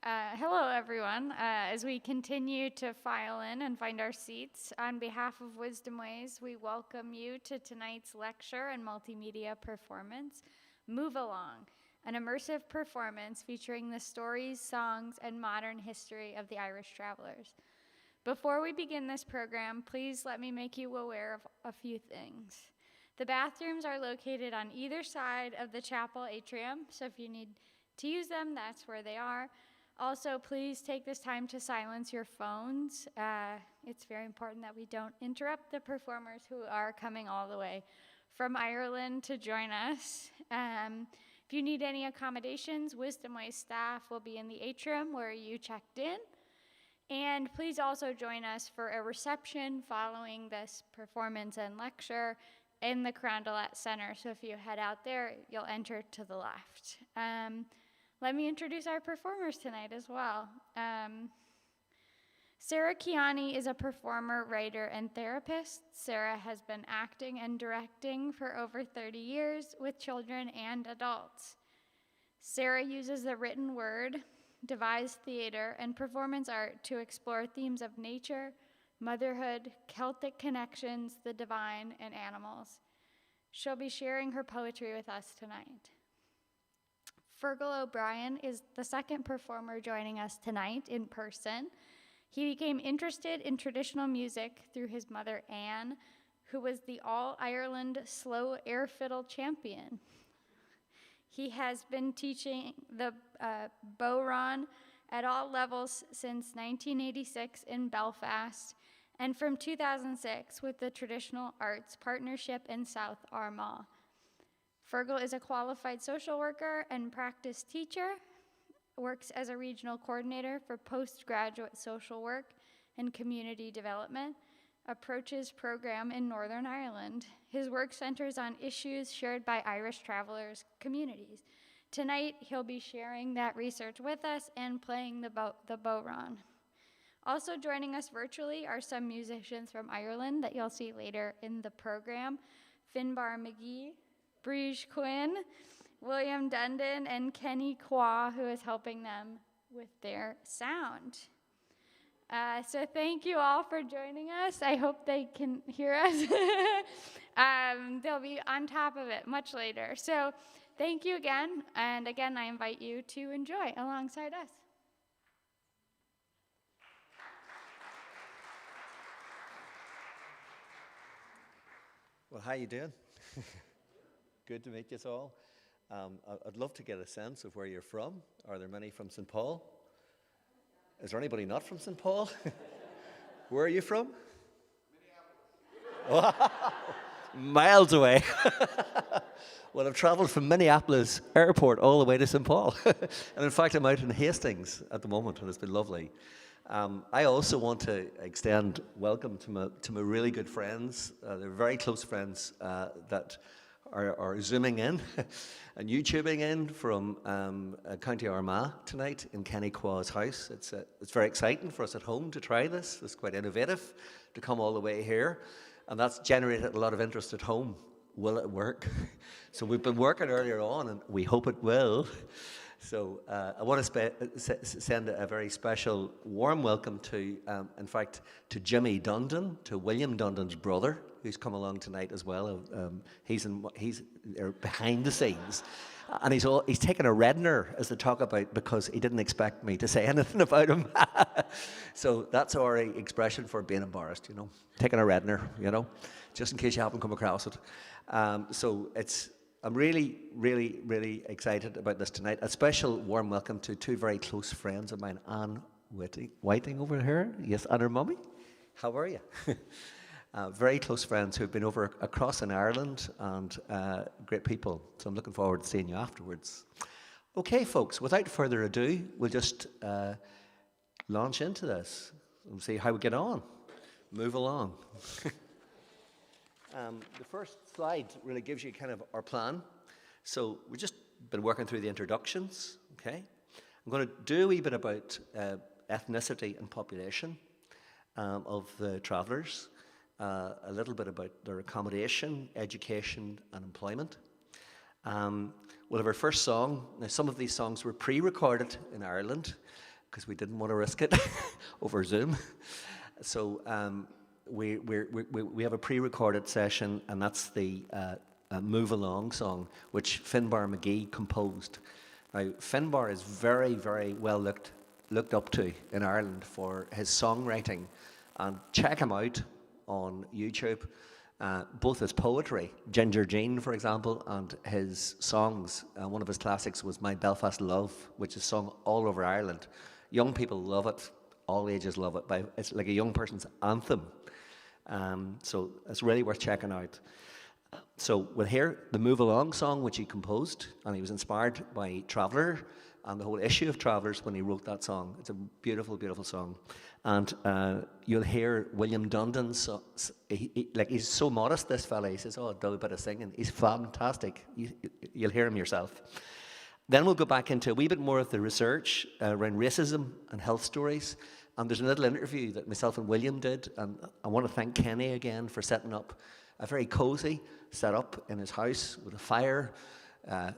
Hello, everyone. As we continue to file in and find our seats, on behalf of Wisdom Ways, we welcome you to tonight's lecture and multimedia performance, Move Along, an immersive performance featuring the stories, songs, and modern history of the Irish travelers. Before we begin this program, please let me make you aware of a few things. The bathrooms are located on either side of the chapel atrium, so if you need to use them, that's where they are. Also, please take this time to silence your phones. It's very important that we don't interrupt the performers who are coming all the way from Ireland to join us. If you need any accommodations, Wisdom Way staff will be in the atrium where you checked in. And please also join us for a reception following this performance and lecture in the Carondelet Center. So if you head out there, you'll enter to the left. Let me introduce our performers tonight as well. Sarah Kiani is a performer, writer, and therapist. Sarah has been acting and directing for over 30 years with children and adults. Sarah uses the written word, devised theater, and performance art to explore themes of nature, motherhood, Celtic connections, the divine, and animals. She'll be sharing her poetry with us tonight. Fergal O'Brien is the second performer joining us tonight in person. He became interested in traditional music through his mother, Anne, who was the All-Ireland slow air fiddle champion. He has been teaching the bodhrán at all levels since 1986 in Belfast, and from 2006 with the Traditional Arts Partnership in South Armagh. Fergal is a qualified social worker and practice teacher, works as a regional coordinator for postgraduate social work and community development, approaches program in Northern Ireland. His work centers on issues shared by Irish travelers' communities. Tonight, he'll be sharing that research with us and playing the bodhrán. Also joining us virtually are some musicians from Ireland that you'll see later in the program. Finbar Magee, Breige Quinn, William Dundon, and Kiani, who is helping them with their sound. So thank you all for joining us. I hope they can hear us. They'll be on top of it much later. So thank you again, and again, I invite you to enjoy alongside us. Well, how you doing? Good to meet you all. I'd love to get a sense of where you're from. Are there many from St. Paul? Is there anybody not from St. Paul? Where are you from? Minneapolis. Miles away. Well, I've traveled from Minneapolis airport all the way to St. Paul. And in fact, I'm out in Hastings at the moment, and it's been lovely. I also want to extend welcome to my really good friends. They're very close friends that are zooming in and YouTubing in from County Armagh tonight in Kiani's house. It's very exciting for us at home to try this. It's quite innovative to come all the way here, and that's generated a lot of interest at home. Will it work? So we've been working earlier on, and we hope it will. So I want to send a very special warm welcome to, in fact, to Jimmy Dundon, to William Dundon's brother, who's come along tonight as well. He's behind the scenes, and he's taken a reddener as they talk about because he didn't expect me to say anything about him. So that's our expression for being embarrassed, taking a reddener, just in case you haven't come across it. I'm really, really, really excited about this tonight. A special warm welcome to two very close friends of mine, Anne Whiting over here. Yes, and her mummy. How are you? Very close friends who've been over across in Ireland, and great people. So I'm looking forward to seeing you afterwards. Okay, folks, without further ado, we'll just launch into this and see how we get on. Move along. The first slide really gives you kind of our plan. So we've just been working through the introductions, okay? I'm going to do a wee bit about ethnicity and population of the travellers, a little bit about their accommodation, education, and employment. We'll have our first song. Now, some of these songs were pre-recorded in Ireland because we didn't want to risk it over Zoom. So we have a pre-recorded session, and that's the Move Along song, which Finbar Magee composed. Now, Finbar is very, very well looked up to in Ireland for his songwriting, and check him out on YouTube. Both his poetry, Ginger Jean, for example, and his songs. One of his classics was My Belfast Love, which is sung all over Ireland. Young people love it, all ages love it. It's like a young person's anthem. So it's really worth checking out. So we'll hear the Move Along song, which he composed, and he was inspired by Traveller and the whole issue of Travellers when he wrote that song. It's a beautiful, beautiful song. And you'll hear William Dundon, he's so modest, this fella. He says, oh, do a bit of singing. He's fantastic. You'll hear him yourself. Then we'll go back into a wee bit more of the research around racism and health stories. And there's a little interview that myself and William did. And I want to thank Kiani again for setting up a very cozy setup in his house with a fire.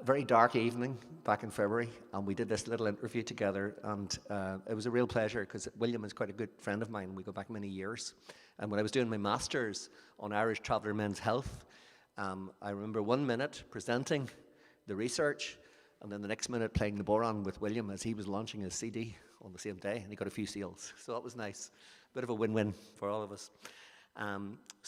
Very dark evening back in February, and we did this little interview together, and it was a real pleasure because William is quite a good friend of mine. We go back many years. And when I was doing my master's on Irish Traveller Men's Health, I remember 1 minute presenting the research, and then the next minute playing the bodhrán with William as he was launching his CD on the same day, and he got a few sales. So that was nice. Bit of a win-win for all of us.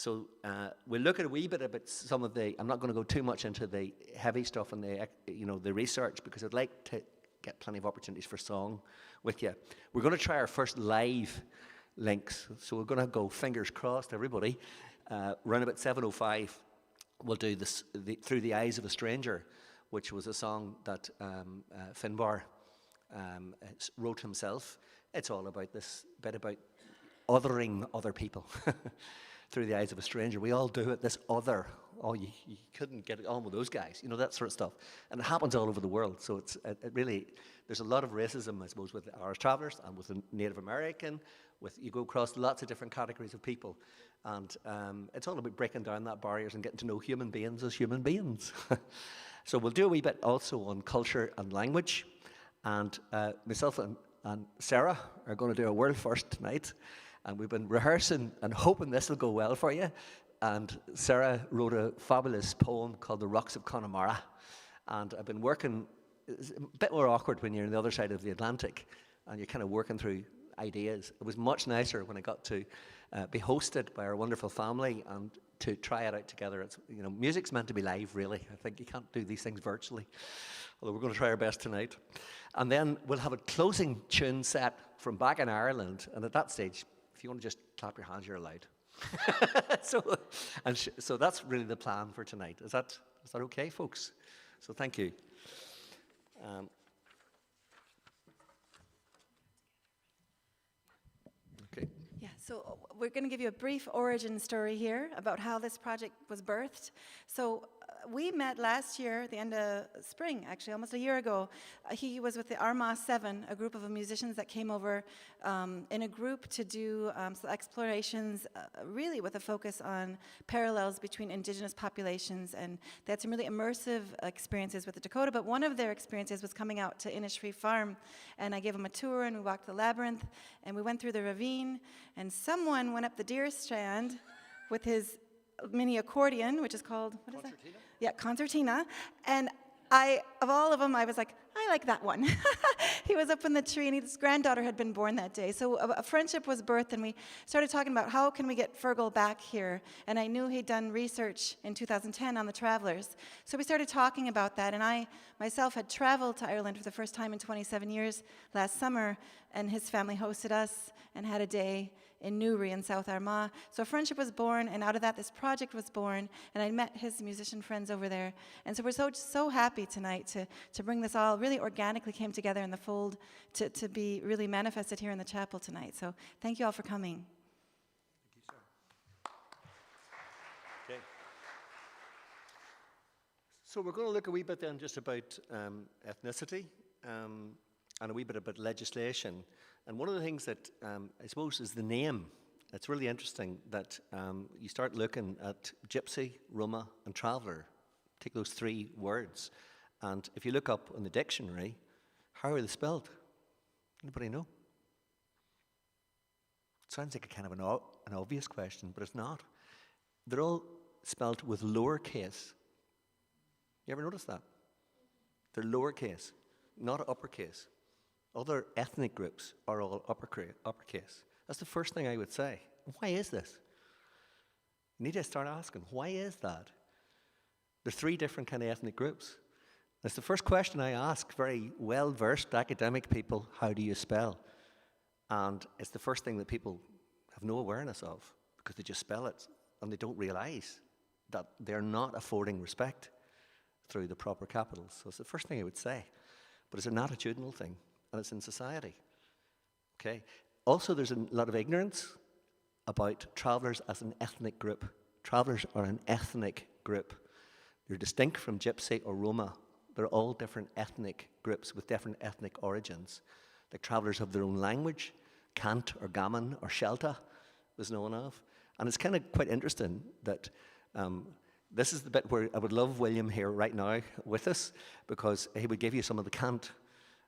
We'll look at a wee bit about some of the. I'm not going to go too much into the heavy stuff and the research, because I'd like to get plenty of opportunities for song with you. We're going to try our first live links, so we're going to go fingers crossed, everybody. Around about 7:05, we'll do this Through the Eyes of a Stranger, which was a song that Finbar wrote himself. It's all about this bit about othering other people through the eyes of a stranger. We all do it, this other. Oh, you couldn't get it on with those guys, that sort of stuff. And it happens all over the world. So it really, there's a lot of racism, I suppose, with Irish travellers and with the Native American. You go across lots of different categories of people. And it's all about breaking down that barriers and getting to know human beings as human beings. So we'll do a wee bit also on culture and language. And myself and Sarah are going to do a world first tonight. And we've been rehearsing and hoping this will go well for you. And Sarah wrote a fabulous poem called The Rocks of Connemara. And I've been working, it's a bit more awkward when you're on the other side of the Atlantic and you're kind of working through ideas. It was much nicer when I got to be hosted by our wonderful family and to try it out together. It's, music's meant to be live, really. I think you can't do these things virtually, although we're going to try our best tonight. And then we'll have a closing tune set from back in Ireland. And at that stage, if you want to just clap your hands, you're allowed. So that's really the plan for tonight. Is that okay, folks? So thank you. Okay. Yeah, so we're going to give you a brief origin story here about how this project was birthed. So we met last year, the end of spring, actually, almost a year ago. He was with the Armagh 7, a group of musicians that came over in a group to do some explorations, really with a focus on parallels between indigenous populations. And they had some really immersive experiences with the Dakota, but one of their experiences was coming out to Innisfree Farm. And I gave them a tour, and we walked the labyrinth, and we went through the ravine, and someone went up the deer stand with his mini accordion, which is called, what is that? Yeah, concertina. And of all of them, I was like, I like that one. He was up in the tree, and his granddaughter had been born that day. So a friendship was birthed, and we started talking about how can we get Fergal back here. And I knew he'd done research in 2010 on the Travellers. So we started talking about that, and I myself had traveled to Ireland for the first time in 27 years last summer, and his family hosted us and had a day in Newry in South Armagh. So a friendship was born, and out of that, this project was born, and I met his musician friends over there. And so we're so happy tonight to bring this all, really organically came together in the fold to be really manifested here in the chapel tonight. So thank you all for coming. Thank you, sir. Okay. So we're going to look a wee bit then just about ethnicity and a wee bit about legislation. And one of the things that I suppose is the name. It's really interesting that you start looking at gypsy, Roma, and traveller. Take those three words. And if you look up in the dictionary, how are they spelled? Anybody know? It sounds like a kind of an obvious question, but it's not. They're all spelt with lowercase. You ever notice that? They're lowercase, not uppercase. Other ethnic groups are all uppercase. That's the first thing I would say. Why is this? You need to start asking, why is that? There's 3 different kind of ethnic groups. That's the first question I ask very well-versed academic people, how do you spell? And it's the first thing that people have no awareness of, because they just spell it, and they don't realize that they're not affording respect through the proper capitals. So it's the first thing I would say. But it's an attitudinal thing, and it's in society. Okay. Also, there's a lot of ignorance about travellers as an ethnic group. Travellers are an ethnic group. They're distinct from Gypsy or Roma. They're all different ethnic groups with different ethnic origins. Like travellers have their own language. Cant or Gammon or Shelta was known of. And it's kind of quite interesting that this is the bit where I would love William here right now with us, because he would give you some of the cant.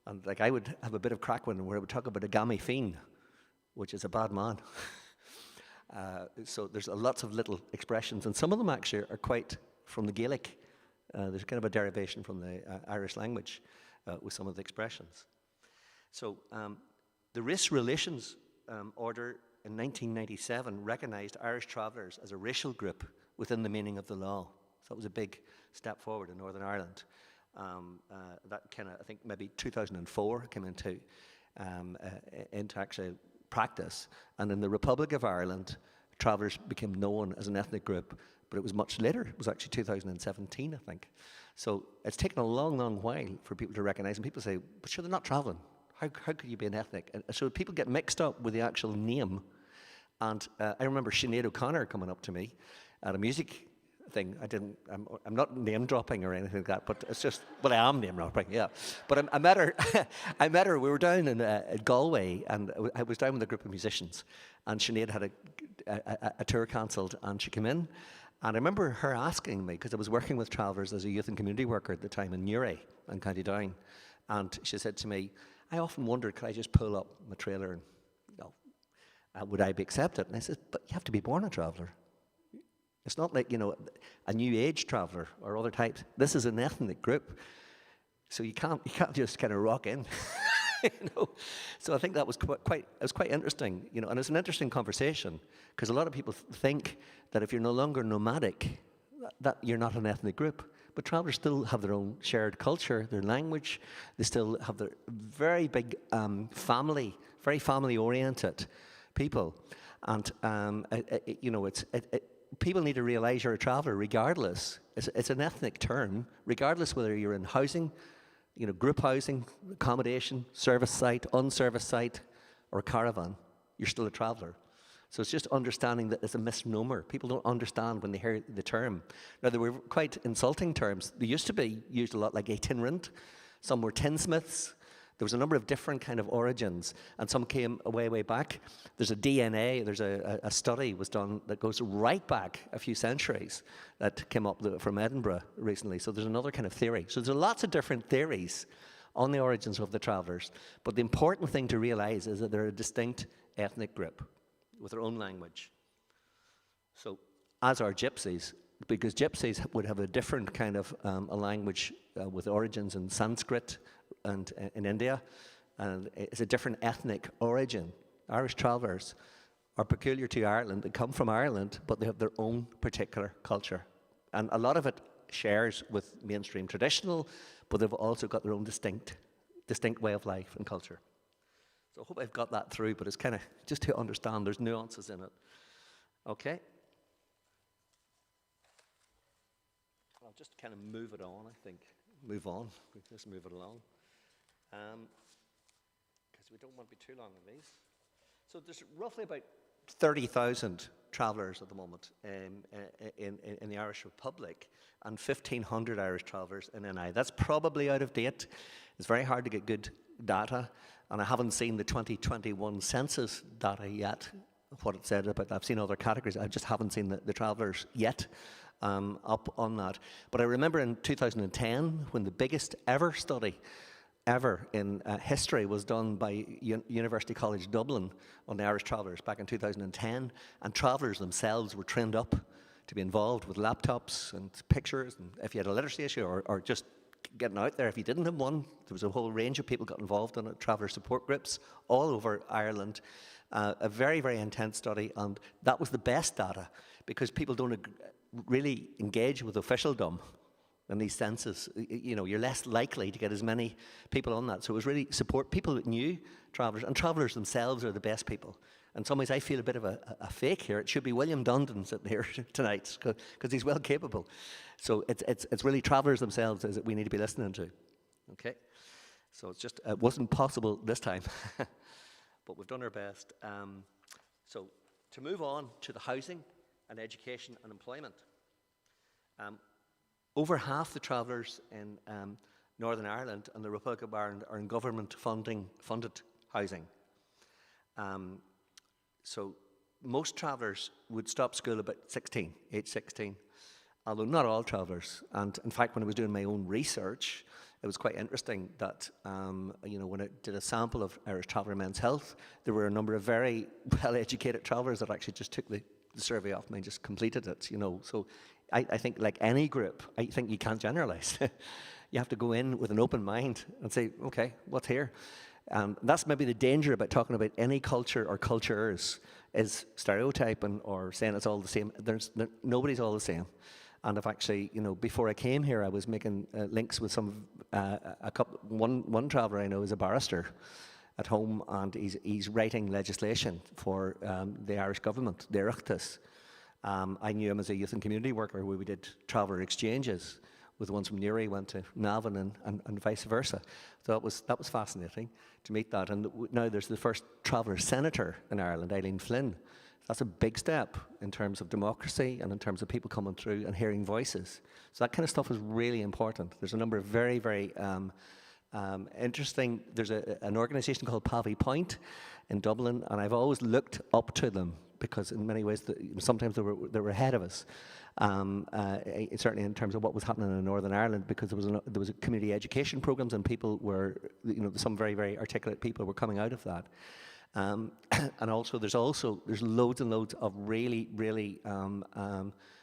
And like I would have a bit of crack one where I would talk about a gammy fiend, which is a bad man. So there's lots of little expressions, and some of them actually are quite from the Gaelic. There's kind of a derivation from the Irish language with some of the expressions. So the Race Relations Order in 1997 recognised Irish travellers as a racial group within the meaning of the law. So that was a big step forward in Northern Ireland. That kind of, I think maybe 2004 came into actual practice. And in the Republic of Ireland, travellers became known as an ethnic group, but it was much later. It was actually 2017, I think. So it's taken a long, long while for people to recognise, and people say, but sure, they're not travelling. How could you be an ethnic? And so people get mixed up with the actual name. And I remember Sinead O'Connor coming up to me at a music thing. I'm not name dropping or anything like that, but it's just, well, I am name dropping, yeah. But I met her, we were down in Galway, and I was down with a group of musicians, and Sinead had a tour cancelled, and she came in, and I remember her asking me, because I was working with travellers as a youth and community worker at the time in Newry in County Down, and she said to me, I often wondered, could I just pull up my trailer and, would I be accepted? And I said, but you have to be born a traveller. It's not like, a new age traveller or other types. This is an ethnic group. So you can't just kind of rock in. So I think that was quite interesting, and it's an interesting conversation, because a lot of people think that if you're no longer nomadic, that you're not an ethnic group. But travellers still have their own shared culture, their language. They still have their very big family, very family-oriented people. And, people need to realise you're a traveller regardless. It's an ethnic term, regardless whether you're in housing, group housing, accommodation, service site, unserviced site, or caravan. You're still a traveller. So it's just understanding that it's a misnomer. People don't understand when they hear the term. Now, they were quite insulting terms. They used to be used a lot like itinerant. Some were tinsmiths. There was a number of different kind of origins, and some came way back. There's a DNA, there's a study was done that goes right back a few centuries that came up from Edinburgh recently. So there's another kind of theory. So there's lots of different theories on the origins of the travellers. But the important thing to realise is that they're a distinct ethnic group with their own language. So, as are Gypsies, because Gypsies would have a different kind of a language with origins in Sanskrit and in India, and it's a different ethnic origin. Irish travellers are peculiar to Ireland. They come from Ireland, but they have their own particular culture. And a lot of it shares with mainstream traditional, but they've also got their own distinct way of life and culture. So I hope I've got that through, but it's kind of just to understand there's nuances in it. Okay? I'll just kind of move it on, I think. Move on. We can just move it along. Because we don't want to be too long on these. So there's roughly about 30,000 travellers at the moment in the Irish Republic, and 1,500 Irish travellers in NI. That's probably out of date. It's very hard to get good data, and I haven't seen the 2021 census data yet, what it said about that. I've seen other categories. I just haven't seen the travellers yet up on that. But I remember in 2010, when the biggest ever study ever in history was done by University College Dublin on the Irish Travellers back in 2010, and travellers themselves were trained up to be involved with laptops and pictures, and if you had a literacy issue or just getting out there if you didn't have one, there was a whole range of people got involved in it, traveller support groups all over Ireland. A very, very intense study, and that was the best data because people don't really engage with officialdom in these senses. You know, you're less likely to get as many people on that. So it was really support people that knew travellers, and travellers themselves are the best people. In some ways, I feel a bit of a fake here. It should be William Dundon sitting here tonight because he's well capable. So it's really travellers themselves that we need to be listening to. Okay, so it's just it wasn't possible this time, but we've done our best. So to move on to the housing and education and employment. Over half the travellers in Northern Ireland and the Republic of Ireland are in government-funded housing. So most travellers would stop school about age 16, although not all travellers. And in fact, when I was doing my own research, it was quite interesting that, you know, when I did a sample of Irish traveller men's health, there were a number of very well-educated travellers that actually just took the survey off me and just completed it, you know. So I think, like any group, I think you can't generalise. You have to go in with an open mind and say, okay, what's here? That's maybe the danger about talking about any culture or cultures, is stereotyping or saying it's all the same. Nobody's all the same. And I've actually, you know, before I came here, I was making links with one traveller I know is a barrister at home, and he's writing legislation for the Irish government, the Oireachtas. I knew him as a youth and community worker where we did traveller exchanges with the ones from Newry went to Navan and vice versa. So that was fascinating to meet that. And now there's the first traveller senator in Ireland, Eileen Flynn. That's a big step in terms of democracy and in terms of people coming through and hearing voices. So that kind of stuff is really important. There's a number of very, very interesting, there's an organisation called Pavy Point in Dublin, and I've always looked up to them because in many ways, sometimes they were ahead of us. Certainly in terms of what was happening in Northern Ireland, because there was a community education programs, and people were, you know, some very, very articulate people were coming out of that. And also there's loads and loads of really, really,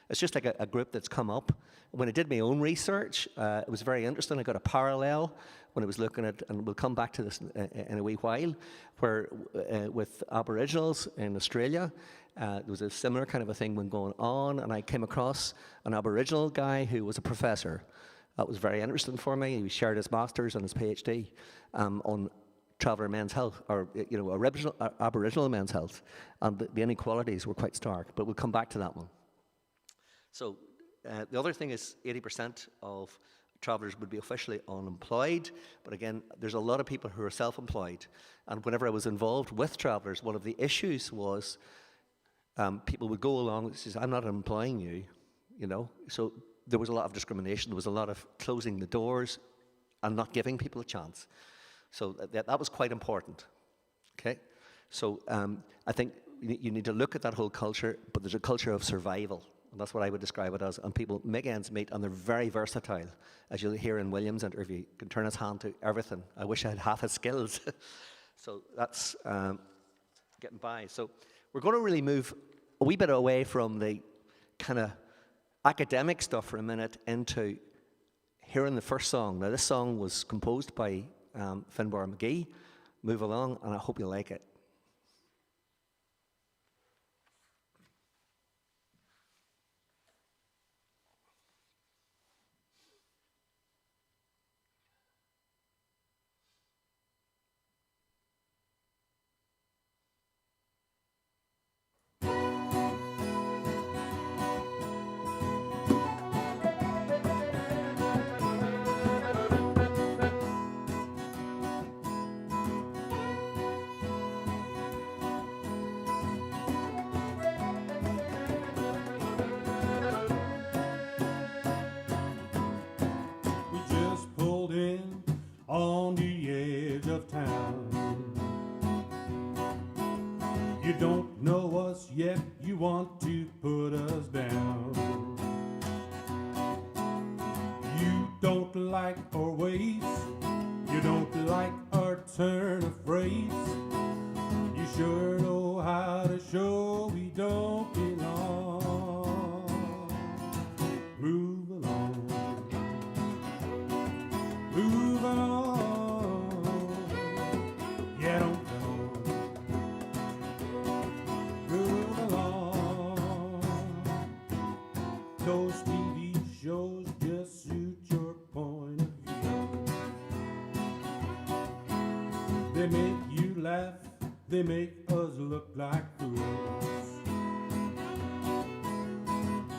it's just like a group that's come up. When I did my own research, it was very interesting. I got a parallel when I was looking at, and we'll come back to this in a wee while, where with Aboriginals in Australia, there was a similar kind of a thing when going on, and I came across an Aboriginal guy who was a professor. That was very interesting for me. He shared his master's and his PhD on traveller men's health, or, you know, Aboriginal men's health, and the inequalities were quite stark, but we'll come back to that one. So the other thing is 80% of travellers would be officially unemployed, but again, there's a lot of people who are self-employed, and whenever I was involved with travellers, one of the issues was people would go along and say, I'm not employing you, you know, so there was a lot of discrimination, there was a lot of closing the doors and not giving people a chance. So that was quite important, okay? So I think you need to look at that whole culture, but there's a culture of survival, and that's what I would describe it as, and people make ends meet, and they're very versatile. As you'll hear in William's interview, you can turn his hand to everything. I wish I had half his skills. So that's getting by. So we're going to really move a wee bit away from the kind of academic stuff for a minute into hearing the first song. Now, this song was composed by Finbar Magee. Move along, and I hope you like it. On the edge of town. You don't know us yet, you want to put us down. You don't like our ways, you don't They make you laugh, they make us look like fools.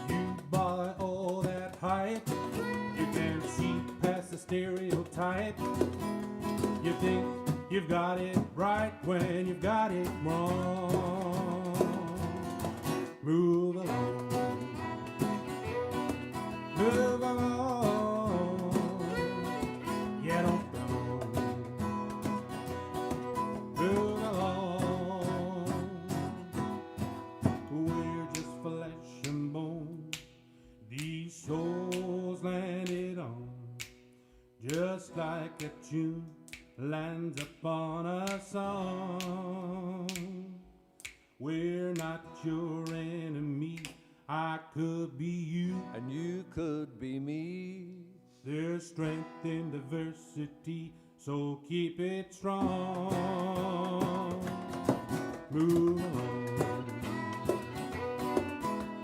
You buy all that hype, you can't see past the stereotype. You think you've got it right when you've got it wrong. Move along, move along, yeah, don't go. Move along, we're just flesh and bone, these souls landed on, just like a tune lands upon a song. We're not your enemy, I could be you, And you could be me. there's strength in diversity, so keep it strong. Move along,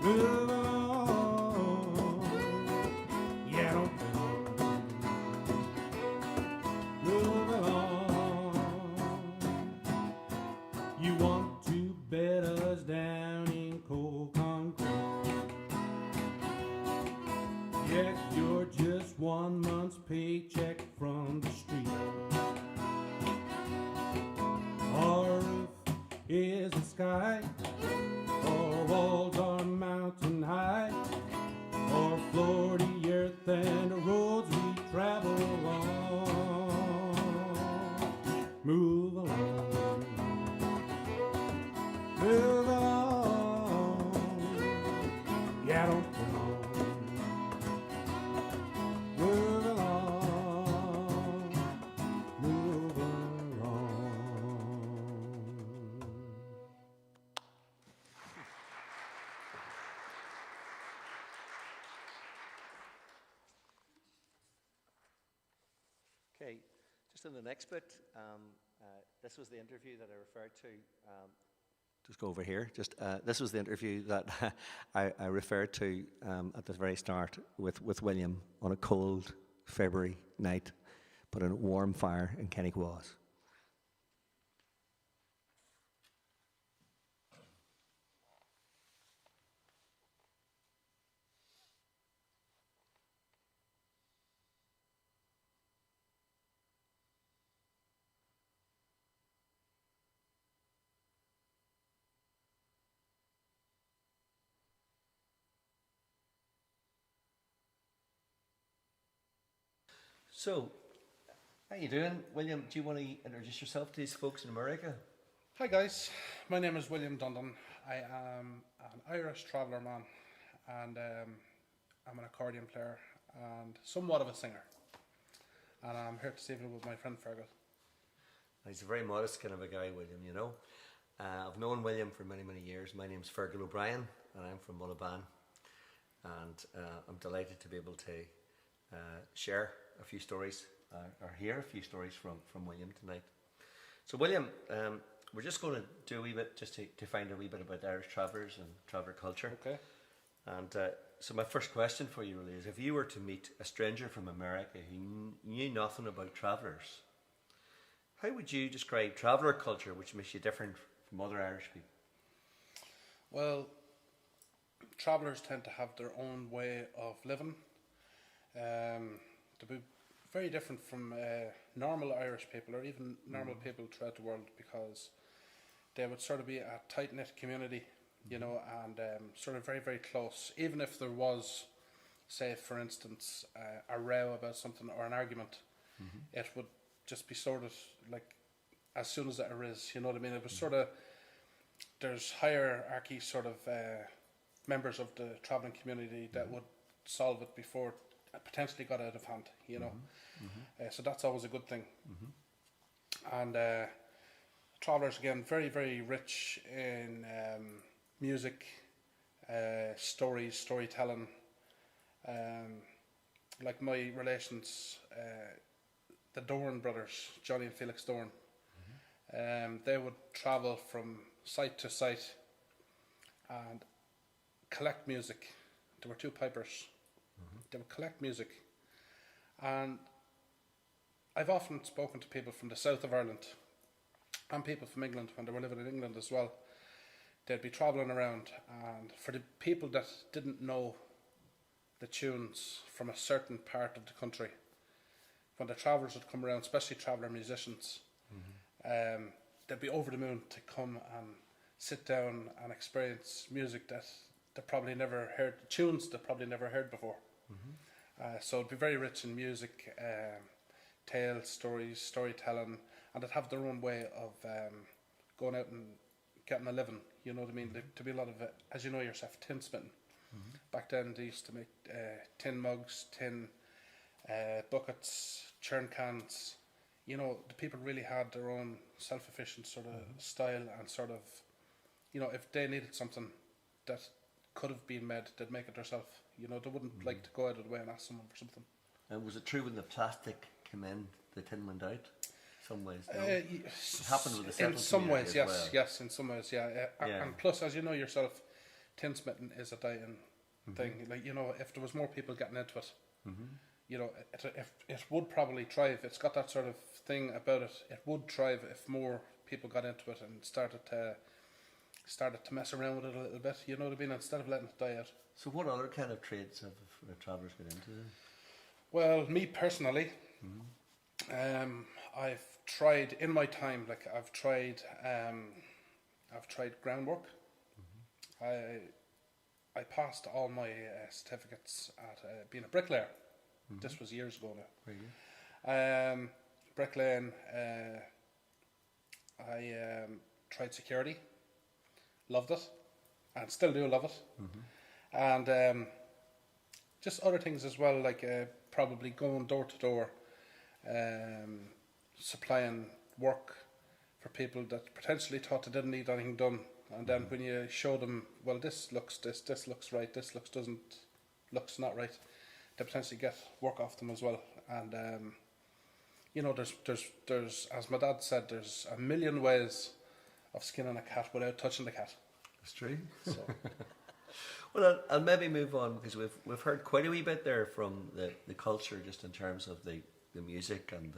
move along, yeah, don't go. Move along. You want to bed us down in cold concrete, yet you're just 1 month's paycheck from the street. Our roof is the sky, our walls are mountain high, our floor the earth and the roads we travel along. Move along, move along, yeah, don't go. Move along, move along. Okay, just in the next bit, this was the interview that I referred to. Just go over here. This was the interview that I referred to at the very start with William on a cold February night, but in a warm fire in Kennyquaws. So, how you doing, William? Do you want to introduce yourself to these folks in America? Hi guys, my name is William Dundon. I am an Irish traveller man, and I'm an accordion player and somewhat of a singer. And I'm here this evening with my friend Fergal. He's a very modest kind of a guy, William, you know. I've known William for many, many years. My name's Fergal O'Brien, and I'm from Mulliban. And I'm delighted to be able to share a few stories, or hear a few stories from William tonight. So William, we're just going to do a wee bit, just to find a wee bit about Irish travellers and traveller culture. Okay. And so my first question for you really is, if you were to meet a stranger from America who knew nothing about travellers, how would you describe traveller culture, which makes you different from other Irish people? Well, travellers tend to have their own way of living. To be very different from normal Irish people, or even normal people throughout the world, because they would sort of be a tight-knit community, you know, and sort of very, very close. Even if there was, say, for instance, a row about something or an argument, it would just be sort of like as soon as it arose, you know what I mean? It was sort of, there's hierarchy sort of members of the travelling community that would solve it before it potentially got out of hand, you know. So that's always a good thing. And travellers, again, very, very rich in music, stories, storytelling. Like my relations, the Dorn brothers, Johnny and Felix Dorn, they would travel from site to site and collect music. There were two pipers. They would collect music. And I've often spoken to people from the south of Ireland, and people from England when they were living in England as well. They'd be travelling around, and for the people that didn't know the tunes from a certain part of the country, when the travellers would come around, especially traveller musicians, they'd be over the moon to come and sit down and experience music that they probably never heard, tunes they probably never heard before. So it'd be very rich in music, tales, stories, storytelling, and they'd have their own way of going out and getting a living. You know what I mean? To be a lot of, as you know yourself, tinsmithing. Back then they used to make tin mugs, tin buckets, churn cans. You know, the people really had their own self-efficient sort of style, and sort of, you know, if they needed something that could have been made, they'd make it themselves. You know, they wouldn't like to go out of the way and ask someone for something. And was it true when the plastic came in, the tin went out? Some ways, no? It happened with the Celtic in some ways, community as yes, well. yes, in some ways, yeah. Yeah. And plus, as you know yourself, tinsmithing is a dying thing. Like, you know, if there was more people getting into it, you know, it would probably thrive. It's got that sort of thing about it. It would thrive if more people got into it and started to mess around with it a little bit. You know what I mean? Instead of letting it die out. So what other kind of trades have travellers got into then? Well, me personally, I've tried in my time. Like I've tried groundwork. I passed all my certificates at being a bricklayer. This was years ago now. Very good. Bricklaying. I tried security. Loved it, and still do love it. And just other things as well, like probably going door to door, supplying work for people that potentially thought they didn't need anything done, and then when you show them, well, this looks right, this looks not right, they potentially get work off them as well. And you know, there's as my dad said, there's a million ways of skinning a cat without touching the cat. That's true. So. Well, I'll maybe move on, because we've heard quite a wee bit there from the culture, just in terms of the music and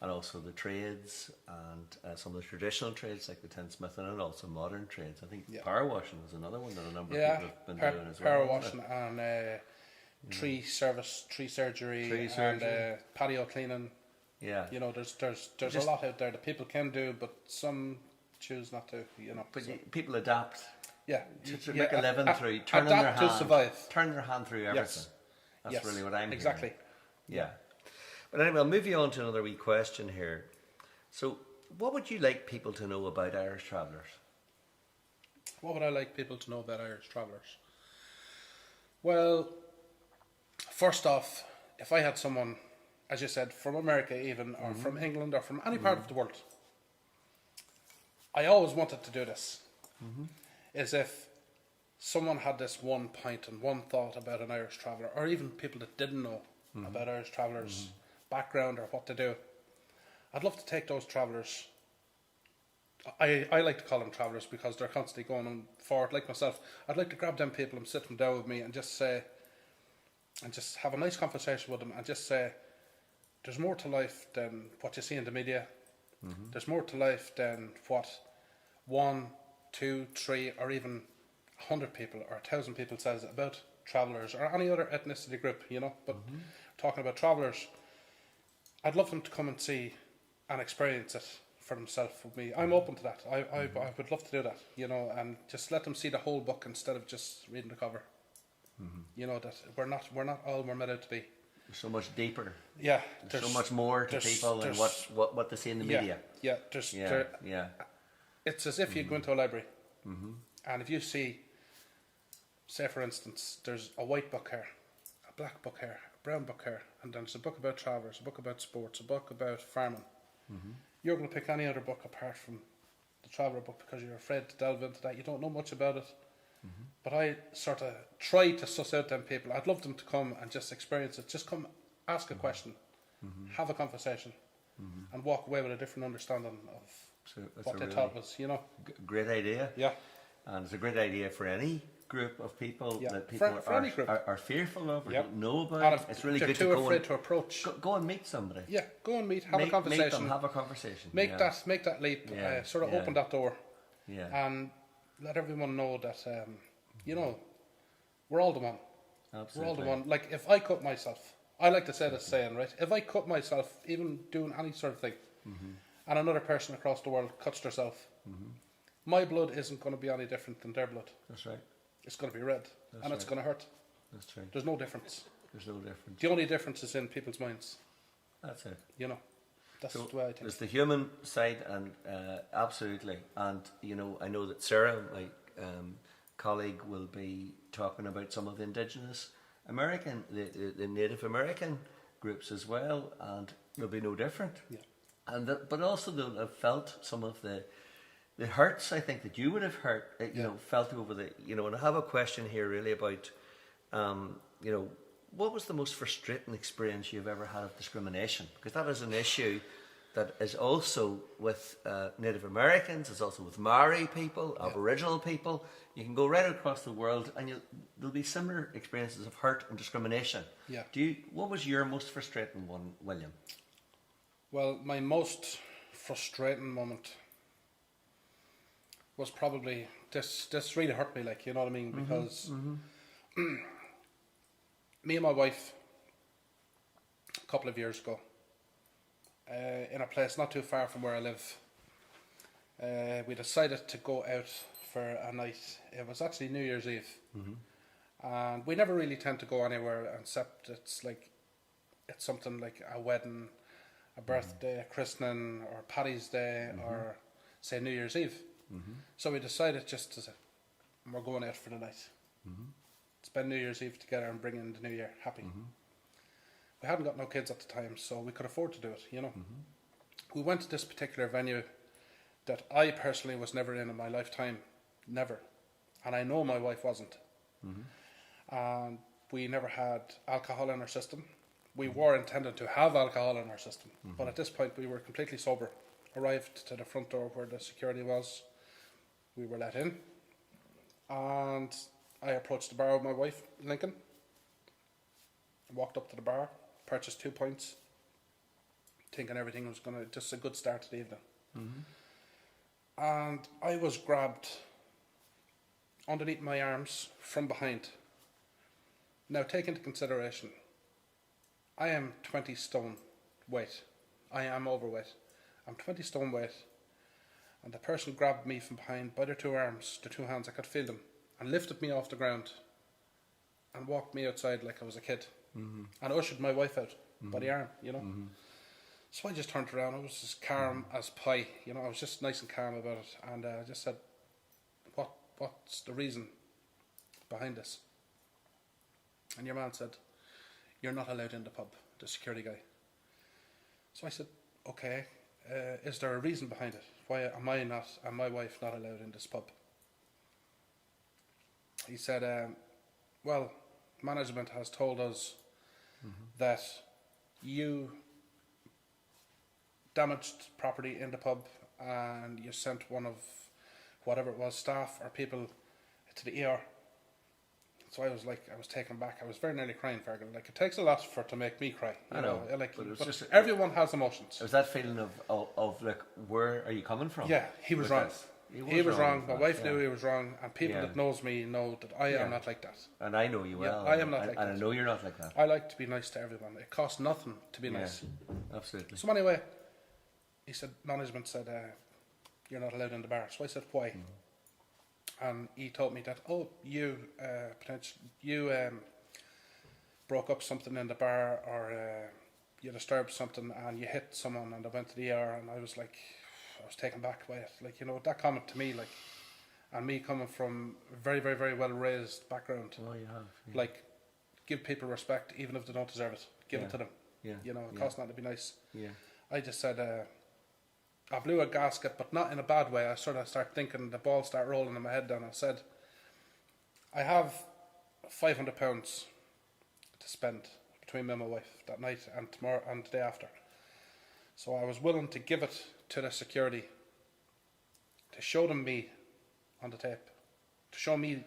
and also the trades, and some of the traditional trades like the tinsmithing, and also modern trades. I think power washing was another one that a number of people have been doing as well. Power washing and tree service, tree surgery, and patio cleaning. Yeah, you know, there's a lot out there that people can do, but some choose not to. You know, but people adapt. Yeah, to make a living through turning their hand, to survive. Turning their hand through everything. That's really what I'm exactly. Hearing. Yeah. But anyway, I'll move you on to another wee question here. So, what would you like people to know about Irish travellers? What would I like people to know about Irish travellers? Well, first off, if I had someone, as you said, from America even, or from England, or from any part of the world, I always wanted to do this. Is if someone had this one point and one thought about an Irish traveller, or even people that didn't know about Irish travellers' background or what they do, I'd love to take those travellers. I like to call them travellers because they're constantly going on forward, like myself. I'd like to grab them people and sit them down with me and just say, and just have a nice conversation with them, and just say, there's more to life than what you see in the media. There's more to life than what 1, 2, 3, or even 100 people or 1,000 people says about travellers or any other ethnicity group, you know. But talking about travellers, I'd love them to come and see and experience it for themselves with me. I'm open to that. I would love to do that, you know, and just let them see the whole book instead of just reading the cover. You know, that we're not all we're meant out to be. There's so much deeper. Yeah, there's so much more to people than what they see in the media. Yeah, yeah. It's as if you go into a library, and if you see, say for instance, there's a white book here, a black book here, a brown book here, and then there's a book about travellers, a book about sports, a book about farming. You're going to pick any other book apart from the traveller book because you're afraid to delve into that. You don't know much about it. But I sort of try to suss out them people. I'd love them to come and just experience it. Just come, ask a question, have a conversation, and walk away with a different understanding of what they thought was, you know. Great idea. Yeah. And it's a great idea for any group of people Yeah. that people Friendly group. are fearful of or Yep. don't know about. And if It's really they're good to too go afraid and, to approach. go and meet somebody. Yeah, go and meet, have Meet a conversation. them, have a conversation. Make yeah. that leap. Yeah, Sort of yeah. open that door, Yeah, and let everyone know that you know, we're all the one. absolutely. We're all the one. Like if I cut myself, I like to say this saying, right? If I cut myself, even doing any sort of thing, and another person across the world cuts themselves, my blood isn't going to be any different than their blood. That's right. It's going to be red, and it's right. going to hurt. That's true. There's no difference. There's no difference. The only difference is in people's minds. That's it. You know, that's So the way I think. there's the human side, and absolutely, and you know, I know that Sarah, my colleague, will be talking about some of the indigenous American, the Native American groups as well, and they'll be no different. Yeah. And but also they'll have felt some of the hurts, I think, that you would have hurt, you know, felt over the, you know. And I have a question here really about, you know, what was the most frustrating experience you've ever had of discrimination? Because that is an issue that is also with Native Americans, it's also with Maori people, Aboriginal people. You can go right across the world and there'll be similar experiences of hurt and discrimination. Yeah. What was your most frustrating one, William? Well, my most frustrating moment was probably this really hurt me, like, you know what I mean? Because me and my wife, a couple of years ago, in a place not too far from where I live, we decided to go out for a night. It was actually New Year's Eve. And we never really tend to go anywhere except it's something like a wedding, a birthday, a christening, or Paddy's Day, or say New Year's Eve. So we decided just to say, we're going out for the night. Spend New Year's Eve together and bring in the new year happy. We hadn't got no kids at the time, so we could afford to do it, you know. We went to this particular venue that I personally was never in my lifetime, never. And I know my wife wasn't. And we never had alcohol in our system. We were intended to have alcohol in our system, but at this point we were completely sober. Arrived to the front door where the security was. We were let in, and I approached the bar with my wife, Lincoln. Walked up to the bar, purchased 2 pints, thinking everything was going to just a good start to the evening. And I was grabbed underneath my arms from behind. Now take into consideration, I am 20 stone weight. I am overweight. I'm 20 stone weight, and the person grabbed me from behind by their 2 arms, the 2 hands, I could feel them, and lifted me off the ground and walked me outside like I was a kid, and ushered my wife out by the arm, you know. So I just turned around. I was as calm as pie, you know. I was just nice and calm about it, and I just said, what's the reason behind this? And your man said, you're not allowed in the pub, the security guy. So I said, okay. Is there a reason behind it? Why am I not, and my wife not allowed in this pub? He said, well, management has told us that you damaged property in the pub and you sent one of whatever it was, staff or people, to the ER. So I was taken back. I was very nearly crying, Fergal. Like, it takes a lot to make me cry. I know. Like, but it was but just everyone has emotions. It was that feeling of like, where are you coming from? Yeah, he was with wrong. this? He was wrong. with My that, wife yeah. knew he was wrong, and people Yeah. that knows me know that I am not like that. And I know you Yeah, well. I am not like and that. I know you're not like that. I like to be nice to everyone. It costs nothing to be nice. Absolutely. So anyway, he said, management said, you're not allowed in the bar. So I said, why? And he told me that, you broke up something in the bar, or you disturbed something and you hit someone, and I went to the ER, and I was like, I was taken back by it. Like, you know, that comment to me, like, and me coming from a very, very, very well raised background, Oh, you have. Yeah. like, give people respect even if they don't deserve it. Give it to them. Yeah. You know, it costs nothing to be nice. Yeah. I just said, I blew a gasket, but not in a bad way. I sort of start thinking, the balls start rolling in my head, and I said, I have £500 to spend between me and my wife that night and tomorrow and the day after. So I was willing to give it to the security, to show them me on the tape, show me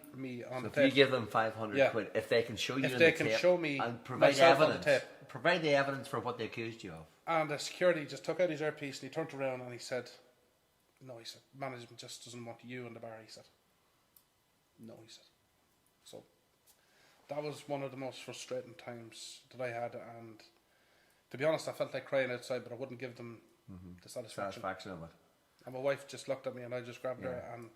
on So the if you tape. give them 500 Yeah. quid, if they can show you If on they the can tape show me and provide myself on the evidence, tape. provide the evidence for what they accused you of. And the security just took out his earpiece and he turned around and he said, no, he said, management just doesn't want you in the bar, he said. No, he said. So that was one of the most frustrating times that I had, and to be honest, I felt like crying outside, but I wouldn't give them the satisfaction. Satisfaction of it. And my wife just looked at me and I just grabbed her and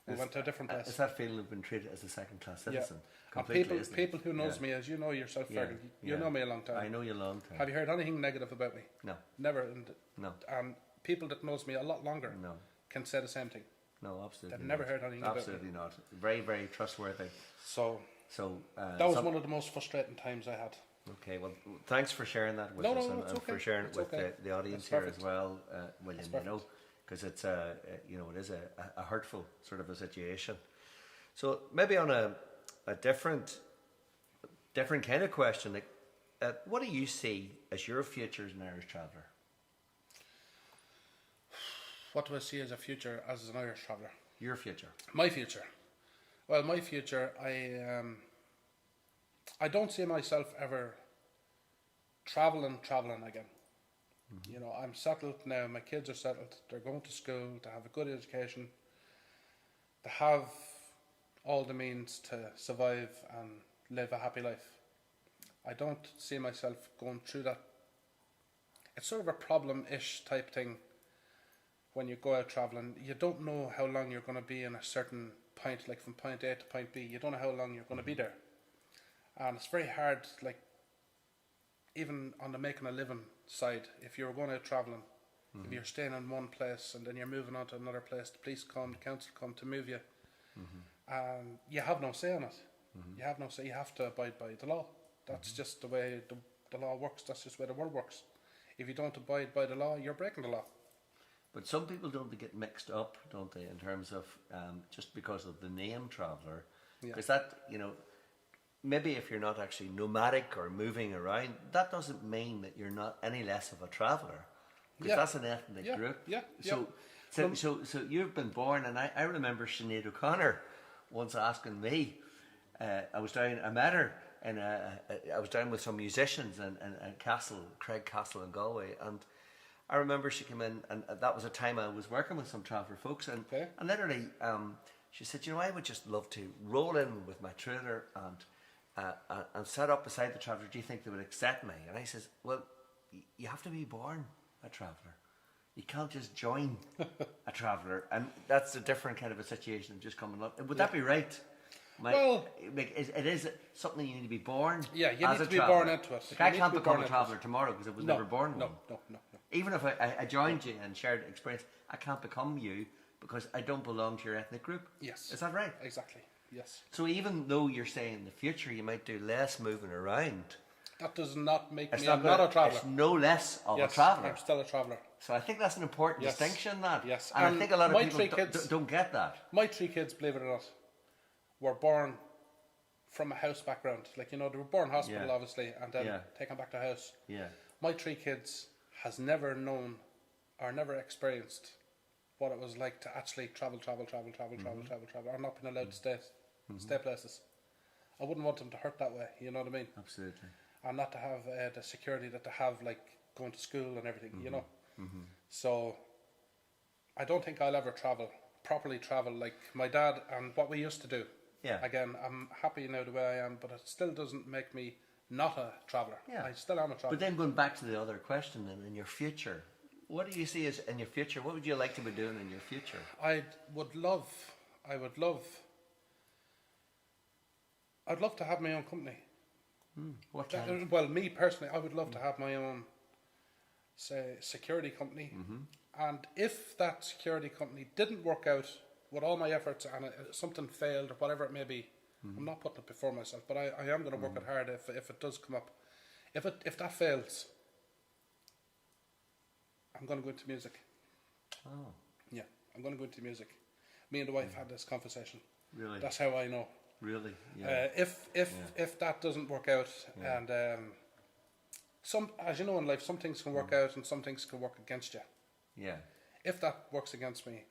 we went to a different place. It's that feeling of being treated as a second-class Yeah. citizen. And Completely, isn't it? people who knows Yeah. me, as you know yourself, Yeah, Fergal, you yeah. know me a long time. I know you a long time. Have you heard anything negative about me? No, Never. no, And people that knows me a lot longer no, can say the same thing. no, absolutely. They've never not. heard anything about me. Absolutely not. Very, very trustworthy. So So that was one of the most frustrating times I had. Okay, well, thanks for sharing that with No, us no, and, it's and okay. for sharing it It's with okay. the audience It's here perfect. as well, William. It's You know, perfect. because it's you know, it is a hurtful sort of a situation. So maybe on a different kind of question, like, what do you see as your future as an Irish traveller? What do I see as a future as an Irish traveller? Your future. My future. Well, my future, I don't see myself ever traveling again. You know, I'm settled now. My kids are settled. They're going to school to have a good education, to have all the means to survive and live a happy life. I don't see myself going through that. It's sort of a problem-ish type thing when you go out traveling. You don't know how long you're going to be in a certain point, like from point A to point B. You don't know how long you're going to be there. And it's very hard, like, even on the making a living side, if you're going out travelling, if you're staying in one place and then you're moving on to another place, the police come, the council come to move you, and you have no say on it. You have no say. You have to abide by the law. That's just the way the law works. That's just the way the world works. If you don't abide by the law, you're breaking the law. But some people don't get mixed up, don't they, in terms of just because of the name traveller, Yeah. because that, you know, maybe if you're not actually nomadic or moving around, that doesn't mean that you're not any less of a traveller, because Yeah. that's an ethnic Yeah, group. yeah, So you've been born, and I remember Sinead O'Connor once asking me, I met her, and I was down with some musicians in Craig Castle in Galway, and I remember she came in, and that was a time I was working with some traveller folks, and Okay. and literally she said, you know, I would just love to roll in with my trailer and set up beside the traveller. Do you think they would accept me? And I says, well, you have to be born a traveller. You can't just join a traveller, and that's a different kind of a situation of just coming up. Would that be right? Well, It is something you need to be born. Yeah, you as need a to be traveller. born into it. Like, You I need to can't be become born a into traveller tomorrow because I was never born one. No. Even if I joined you and shared experience, I can't become you because I don't belong to your ethnic group. Yes. Is that right? Exactly. Yes. So even though you're saying in the future you might do less moving around, That does not make it's me not, not a traveller. It's no less of Yes, a traveller. I'm still a traveller. So I think that's an important Yes. distinction. That Yes. and I And think a lot of my people three kids- don't get that. My 3 kids, believe it or not, were born from a house background. Like, you know, they were born hospital, Yeah. obviously, and then Yeah. taken back to house. Yeah. My 3 kids has never known or never experienced what it was like to actually travel, or not being allowed to stay places. I wouldn't want them to hurt that way, you know what I mean? Absolutely. And not to have the security that they have, like going to school and everything, you know. So I don't think I'll ever properly travel like my dad and what we used to do. Yeah. Again, I'm happy now the way I am, but it still doesn't make me not a traveller. Yeah. I still am a traveller. But then going back to the other question, then in your future, what do you see as in your future? What would you like to be doing in your future? I'd love to have my own company. What kind? Well, me personally, I would love to have my own, say, security company. And if that security company didn't work out with all my efforts and something failed or whatever it may be, I'm not putting it before myself, but I am going to work it hard if it does come up. If that fails, I'm going to go into music. Oh, Yeah, I'm going to go into music. Me and the wife had this conversation. really? That's how I know. Really? Yeah. If that doesn't work out, and some, as you know in life, some things can work out and some things can work against you. Yeah. If that works against me,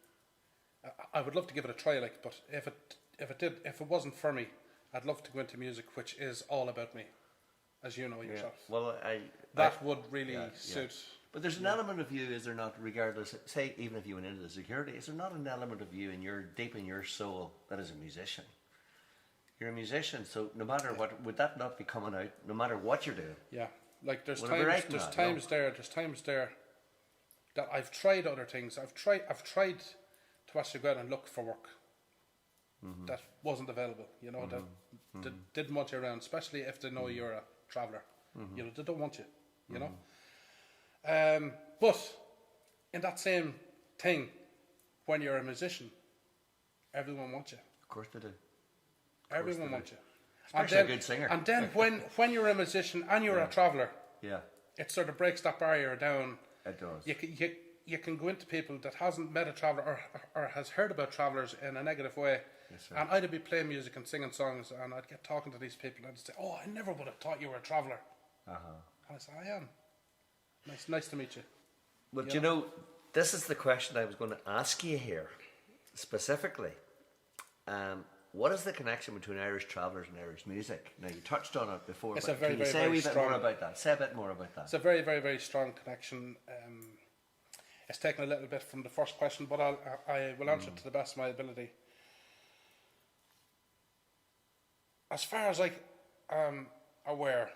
I would love to give it a try. Like, but if it wasn't for me, I'd love to go into music, which is all about me, as you know yourself. Well, That would really suit. But there's an element of you, is there not, regardless, say, even if you went into the security, is there not an element of you deep in your soul that is a musician? You're a musician, so no matter what, would that not be coming out, no matter what you're doing? Yeah, like there's Would I be times, right in there's that? times there, there's times there that I've tried other things. I've tried to actually go out and look for work that wasn't available. You know, that didn't want you around, especially if they know you're a traveller. You know, they don't want you. You know. But in that same thing, when you're a musician, everyone wants you. Of course they do. Everyone wants you. Especially a good singer. And then when you're a musician and you're a traveller, Yeah, it sort of breaks that barrier down. it does. You can go into people that hasn't met a traveller or has heard about travellers in a negative way. Yes, sir. And I'd be playing music and singing songs, and I'd get talking to these people, and I'd say, "Oh, I never would have thought you were a traveller." And I say, "I am." Nice to meet you. But you know, this is the question I was going to ask you here, specifically. What is the connection between Irish travellers and Irish music? Now, you touched on it before, It's but a very, can you very, say a very wee bit strong- more about that? Say a bit more about that. It's a very, very, very strong connection. It's taken a little bit from the first question, but I will answer it to the best of my ability. As far as I am aware,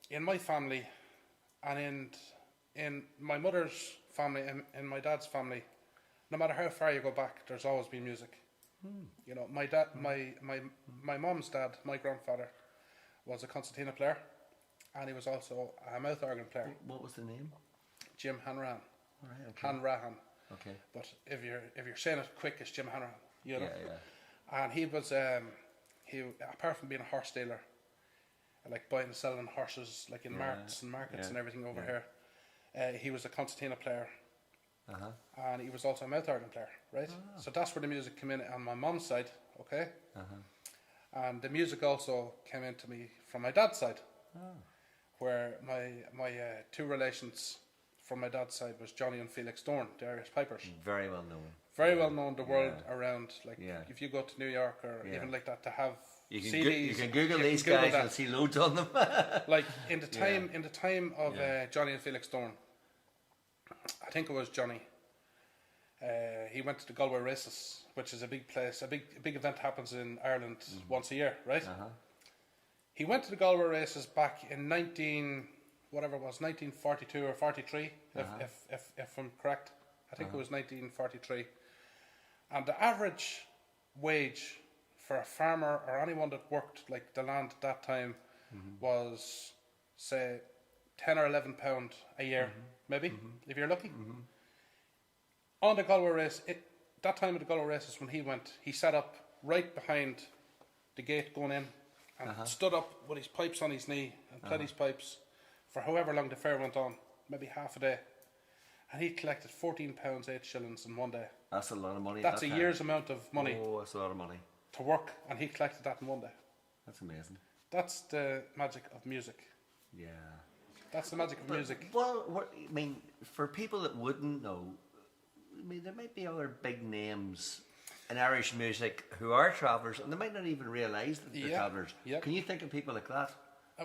in my family and in my mother's family and in my dad's family, no matter how far you go back, there's always been music. You know, my dad, my mom's dad, my grandfather, was a concertina player, and he was also a mouth organ player. What was the name? Jim Hanrahan. All right, okay. Hanrahan. Okay. But if you're saying it quick, it's Jim Hanrahan. You know. Yeah. And he was he apart from being a horse dealer, like buying and selling horses, like in marts and markets and everything over here, he was a concertina player. And he was also a mouth organ player, right? So that's where the music came in on my mom's side, okay? And the music also came into me from my dad's side, where my two relations from my dad's side was Johnny and Felix Dorn, the Irish pipers. Very well known. Very well known the world around. Like if you go to New York or Yeah. even like that, to have You can, CDs, you can Google you these can Google guys that. and see loads on them. Like in the time of Johnny and Felix Dorn, I think it was Johnny. He went to the Galway races, which is a big place. A big event happens in Ireland once a year, right? He went to the Galway races back in 1942 or 43, if I'm correct. I think it was 1943. And the average wage for a farmer or anyone that worked like the land at that time was, say, 10 or 11 pound a year, maybe, if you're lucky. On the Galway race, that time of the Galway races when he went, he sat up right behind the gate going in and stood up with his pipes on his knee and played his pipes for however long the fair went on, maybe half a day. And he collected £14, 8 shillings in one day. That's a lot of money. That's at a that year's time. amount of money Oh, that's a lot of money. to work, and he collected that in one day. That's amazing. That's the magic of music. Yeah. That's the magic of music. Well, I mean, for people that wouldn't know, I mean, there might be other big names in Irish music who are travellers, and they might not even realise that they're Yeah, travellers. yeah. Can you think of people like that?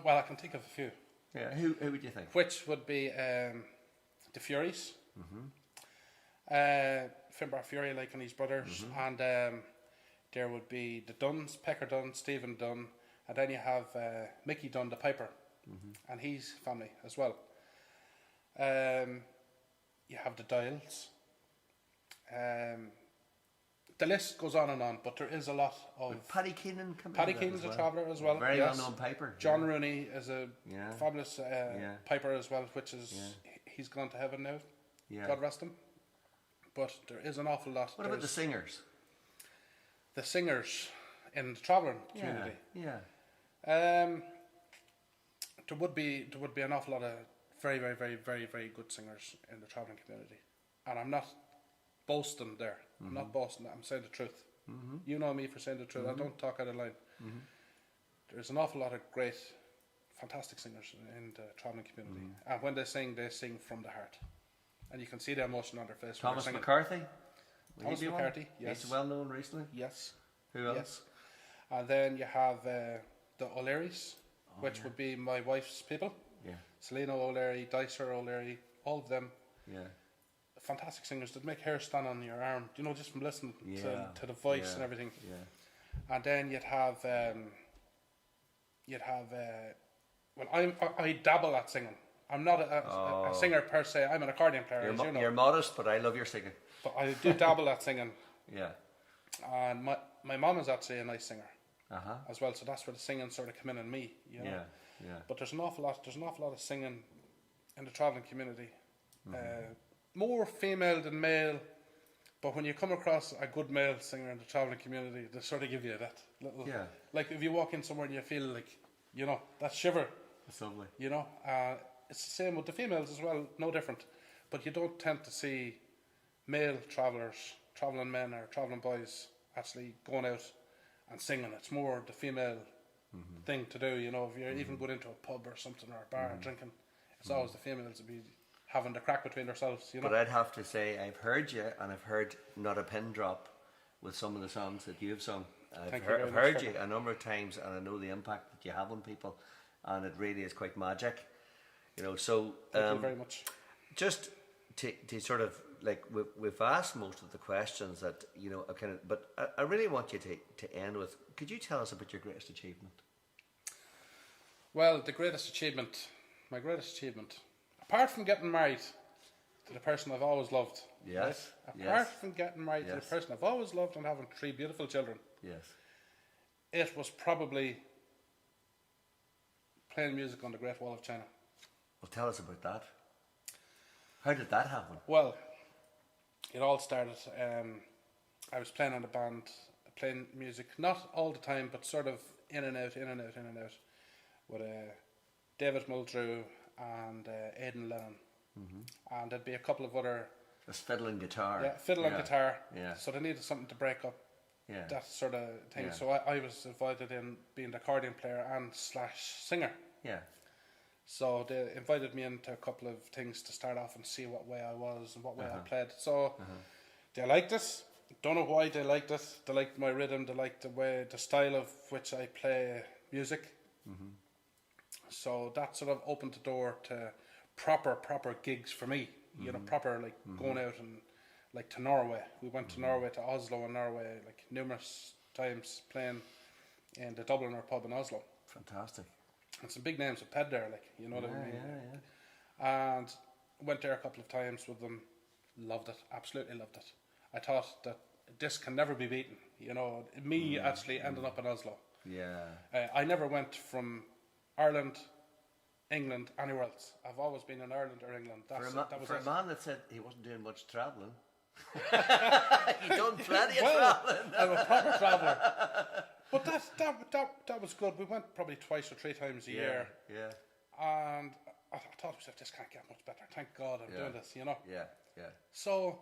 Well, I can think of a few. Yeah. Who would you think? Which would be the Furies, Finbar Fury, like, and his brothers, and there would be the Duns, Pecker Dunn, Stephen Dunn, and then you have Mickey Dunn, the piper, and his family as well. You have the Dials. The list goes on and on, but there is a lot of. Would Paddy Keenan come Paddy into that Keenan's as a traveller as well. Very yes. well-known piper. John Rooney is a Yeah. fabulous piper as well, which is he's gone to heaven now. Yeah. God rest him. But there is an awful lot. What about the There's singers? the singers in the travelling community? Yeah. There would be an awful lot of very, very, very, very, very good singers in the travelling community, and I'm not boasting there. I'm not boasting. I'm saying the truth. You know me for saying the truth. I don't talk out of line. There's an awful lot of great, fantastic singers in the travelling community, and when they sing from the heart, and you can see the emotion on their face. when Thomas they're singing. McCarthy? Would Thomas he be one? McCarthy, yes. He's well known recently. Yes. Who else? Yes. And then you have the O'Learys, which would be my wife's people. Yeah. Selena O'Leary, Dicer O'Leary, all of them. Yeah. Fantastic singers that make hair stand on your arm, you know, just from listening Yeah. to the voice Yeah. and everything. Yeah. And then well, I dabble at singing. I'm not a singer per se. I'm an accordion player, You're, as you know. you're modest, but I love your singing. But I do dabble at singing. Yeah. And my mum is actually a nice singer Uh-huh. as well, so that's where the singing sort of come in me, you know. Yeah. Yeah. But there's an awful lot of singing in the travelling community. More female than male, but when you come across a good male singer in the travelling community, they sort of give you that little, Yeah. like if you walk in somewhere and you feel like, you know, that shiver, That's lovely. you know. It's the same with the females as well, no different. But you don't tend to see male travellers, travelling men or travelling boys actually going out and singing. It's more the female thing to do, you know. If you're even going into a pub or something or a bar drinking, it's always the females to be having the crack between themselves, you know. But I'd have to say, I've heard you, and I've heard not a pin drop with some of the songs that you've sung. Thank you I've very heard much, you sir. a number of times, and I know the impact that you have on people, and it really is quite magic. You know, so Thank you very much. just to sort of like we've asked most of the questions that you know, but I really want you to end with. Could you tell us about your greatest achievement? Well, my greatest achievement, apart from getting married to the person I've always loved. Yes, right? Apart yes. from getting married to Yes. the person I've always loved and having 3 beautiful children, Yes. it was probably playing music on the Great Wall of China. Well, tell us about that. How did that happen? Well, it all started, I was playing in a band, playing music, not all the time, but sort of in and out, with David Muldrew and Aidan Lennon. And there'd be a couple of other, Just fiddle and guitar. fiddle and guitar. Yeah. So they needed something to break up Yeah. that sort of thing. Yeah. So I was invited in being the accordion player and / singer. Yeah. So they invited me into a couple of things to start off and see what way I was and what way I played. So they liked it. Don't know why they liked it. They liked my rhythm. They liked the style of which I play music. So that sort of opened the door to proper gigs for me. You know, proper like going out and like to Norway. We went to Norway, to Oslo and Norway, like numerous times playing in the Dubliner pub in Oslo. Fantastic. And some big names have played there, like, you know what I mean? Yeah. And went there a couple of times with them. Loved it, absolutely loved it. I thought that this can never be beaten, you know, me actually ending up in Oslo. Yeah. I never went from Ireland, England, anywhere else. I've always been in Ireland or England. That was For a it. man that said he wasn't doing much travelling, he done plenty of travelling. I'm a proper traveller. But that was good. We went probably 2 or 3 times a year. Yeah. And I thought to myself, this can't get much better. Thank God I'm doing this, you know. Yeah. Yeah. So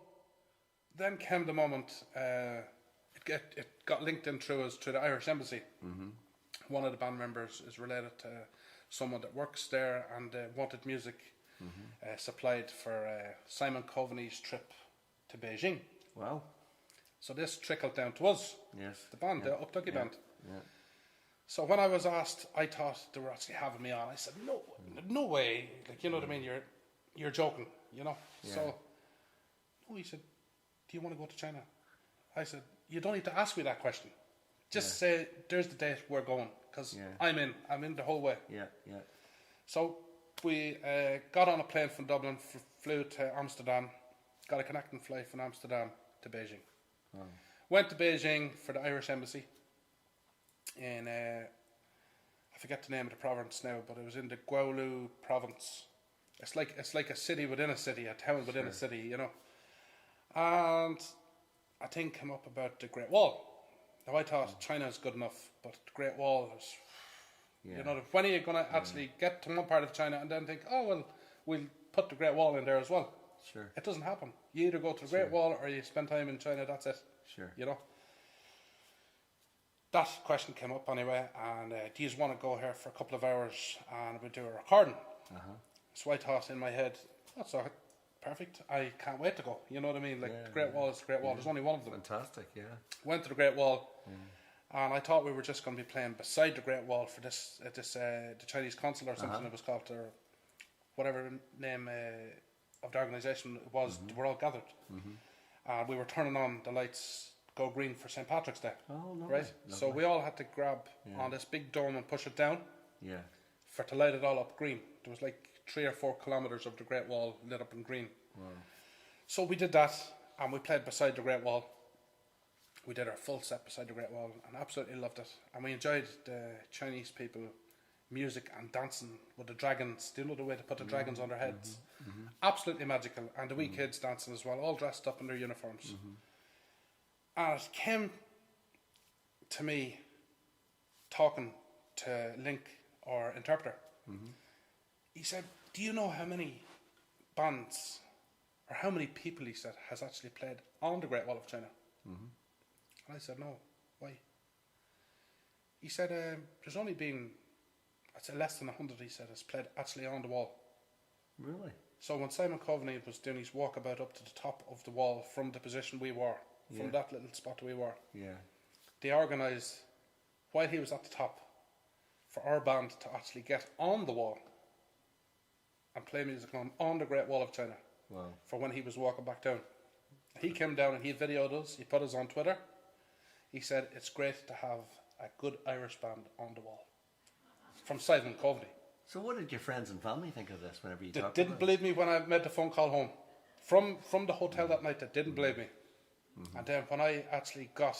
then came the moment, it got linked in through the Irish Embassy. One of the band members is related to someone that works there and wanted music supplied for Simon Coveney's trip to Beijing. Wow. So this trickled down to us, Yes. the band, the Uptucky band. Yeah. So when I was asked, I thought they were actually having me on. I said, no way. Like, you know what I mean? You're joking, you know? Yeah. So, no, he said, do you want to go to China? I said, you don't need to ask me that question. Just say, there's the date we're going. Because I'm in the whole way. Yeah. Yeah. So we got on a plane from Dublin, flew to Amsterdam, got a connecting flight from Amsterdam to Beijing. Wow. Went to Beijing for the Irish Embassy in, I forget the name of the province now, but it was in the Guolu province. It's like a city within a city, a town within a city, you know. And a thing came up about the Great Wall. Now I thought China is good enough, but the Great Wall is, you know, when are you going to actually get to one part of China and then think, oh, well, we'll put the Great Wall in there as well. Sure. It doesn't happen. You either go to the Great Wall or you spend time in China, that's it. Sure. You know? That question came up anyway, and do you want to go here for a couple of hours and we'll do a recording? So I thought in my head, that's all right, perfect. I can't wait to go. You know what I mean? Like the Great Wall is the Great Wall. There's only one of them. Fantastic. Yeah. Went to the Great Wall, And I thought we were just going to be playing beside the Great Wall for the Chinese Consul or something it was called, or whatever name of the organisation it was. They were all gathered. And we were turning on the lights go green for St. Patrick's Day. Oh, lovely. Right? So we all had to grab on this big dome and push it down to light it all up green. There was like 3 or 4 kilometres of the Great Wall lit up in green. Wow. So we did that, and we played beside the Great Wall. We did our full set beside the Great Wall and absolutely loved it. And we enjoyed the Chinese people, music and dancing with the dragons. Do you know the way to put the dragons on their heads? Absolutely magical. And the wee kids dancing as well, all dressed up in their uniforms. And it came to me talking to Link, our interpreter. He said, do you know how many bands, or how many people, he said, has actually played on the Great Wall of China? And I said, no, why? He said, there's only been, I'd say less than 100, he said, has played actually on the wall. Really? So when Simon Coveney was doing his walkabout up to the top of the wall from the position we were, from that little spot we were, they organised, while he was at the top, for our band to actually get on the wall and play music on the Great Wall of China for when he was walking back down. He came down and he videoed us, he put us on Twitter. He said, it's great to have a good Irish band on the wall. From Simon Coveney. So what did your friends and family think of this whenever you They talked didn't about believe me when I made the phone call home. From the hotel that night, they didn't believe me. And then when I actually got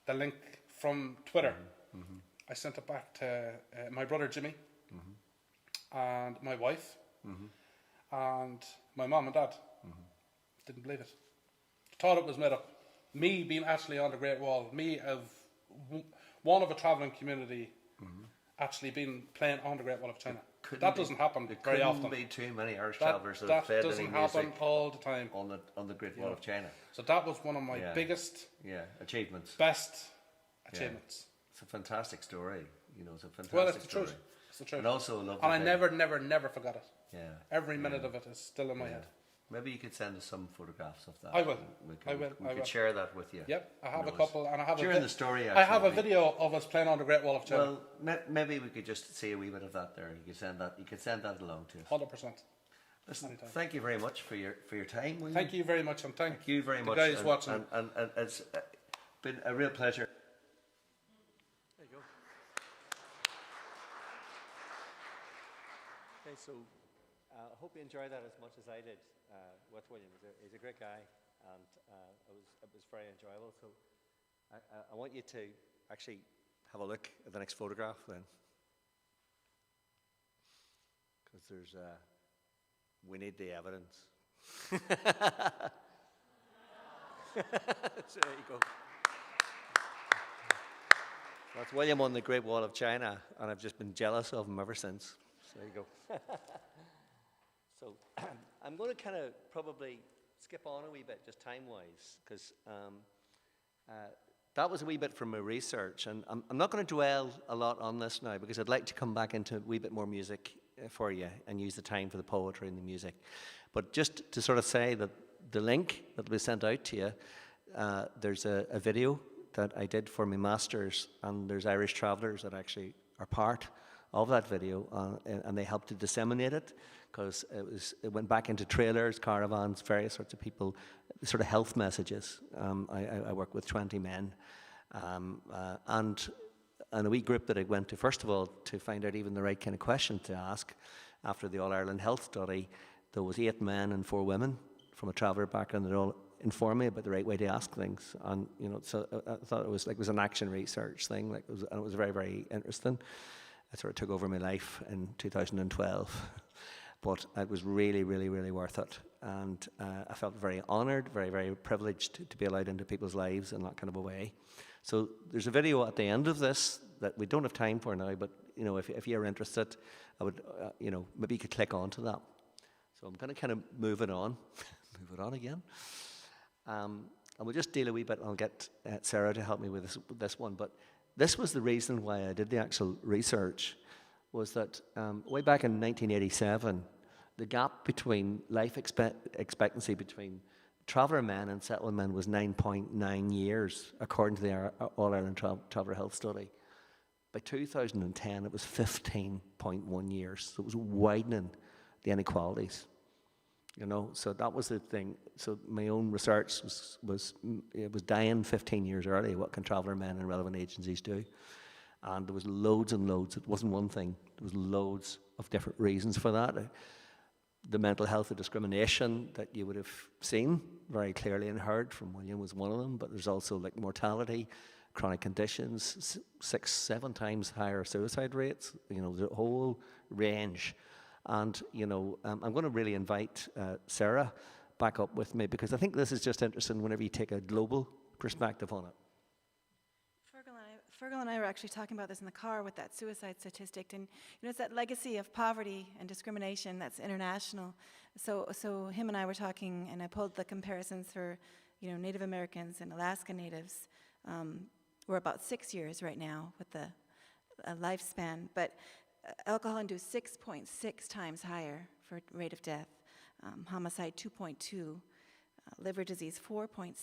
the link from Twitter, I sent it back to my brother Jimmy and my wife and my mum and dad. Didn't believe it. Thought it was made up. Me being actually on the Great Wall, me of one of a travelling community actually being playing on the Great Wall of China. That doesn't happen very often. There couldn't be too many Irish travellers that have That played doesn't any happen music all the time. on the Great Wall of China. So that was one of my biggest, achievements. best achievements. It's a fantastic story. You know, it's a fantastic Well, it's the story. truth. It's the truth. And also a lovely And I thing. never forgot it. Yeah. Every minute of it is still in my head. Maybe you could send us some photographs of that. I will. We could share that with you. Yep, I have You a know, couple, and I have during the story. I have a actually, video of us playing on the Great Wall of China. Well, maybe we could just see a wee bit of that there. You could send that along to us. 100%. Listen, Anytime. thank you very much for your time. William. Thank you very much, and thank you very the much, guys watching. and it's been a real pleasure. There you go. Okay, so I hope you enjoyed that as much as I did with William. He's a great guy, and it was very enjoyable. So I want you to actually have a look at the next photograph then, because there's we need the evidence. So there you go. That's William on the Great Wall of China, and I've just been jealous of him ever since. So there you go. So I'm going to kind of probably skip on a wee bit, just time-wise, because that was a wee bit from my research, and I'm not going to dwell a lot on this now, because I'd like to come back into a wee bit more music for you and use the time for the poetry and the music. But just to sort of say that the link that was sent out to you, there's a video that I did for my masters, and there's Irish travellers that actually are part of that video, and they helped to disseminate it, because it went back into trailers, caravans, various sorts of people, sort of health messages. I work with 20 men, and a wee group that I went to, first of all, to find out even the right kind of question to ask. After the All-Ireland Health Study, there was 8 men and 4 women from a traveller background that all informed me about the right way to ask things. And, you know, so I thought it was an action research thing, and it was very, very interesting. It sort of took over my life in 2012. But it was really, really, really worth it. And I felt very honoured, very, very privileged to be allowed into people's lives in that kind of a way. So there's a video at the end of this that we don't have time for now, but you know, if you're interested, I would, you know, maybe you could click on to that. So I'm going to kind of move it on, move it on again. And we'll just deal a wee bit, and I'll get Sarah to help me with this one. But this was the reason why I did the actual research, was that way back in 1987, the gap between life expectancy between traveller men and settlement men was 9.9 years, according to the All-Ireland Traveller Health Study. By 2010, it was 15.1 years. So it was widening the inequalities. You know, so that was the thing. So my own research was dying 15 years early. What can traveller men and relevant agencies do? And there was loads and loads. It wasn't one thing. There was loads of different reasons for that. The mental health and discrimination that you would have seen very clearly and heard from William was one of them. But there's also like mortality, chronic conditions, 6-7 times higher suicide rates. You know, the whole range. And, you know, I'm going to really invite Sarah back up with me, because I think this is just interesting whenever you take a global perspective on it. Fergal and I were actually talking about this in the car with that suicide statistic, and you know, it's that legacy of poverty and discrimination that's international. So him and I were talking, and I pulled the comparisons for, you know, Native Americans and Alaska Natives. We're about 6 years right now with the lifespan, but alcohol-induced 6.6 times higher for rate of death, homicide 2.2, liver disease 4.6,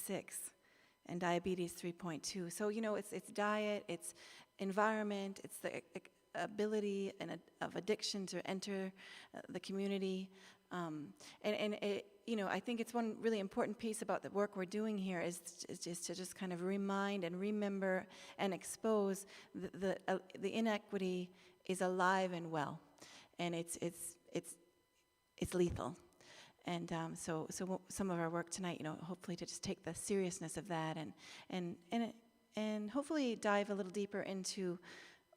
and diabetes 3.2. So, you know, it's diet, it's environment, it's the ability of addiction to enter the community. And it, you know, I think it's one really important piece about the work we're doing here is just to just kind of remind and remember and expose the inequity is alive and well, and it's lethal. And so some of our work tonight, you know, hopefully to just take the seriousness of that and hopefully dive a little deeper into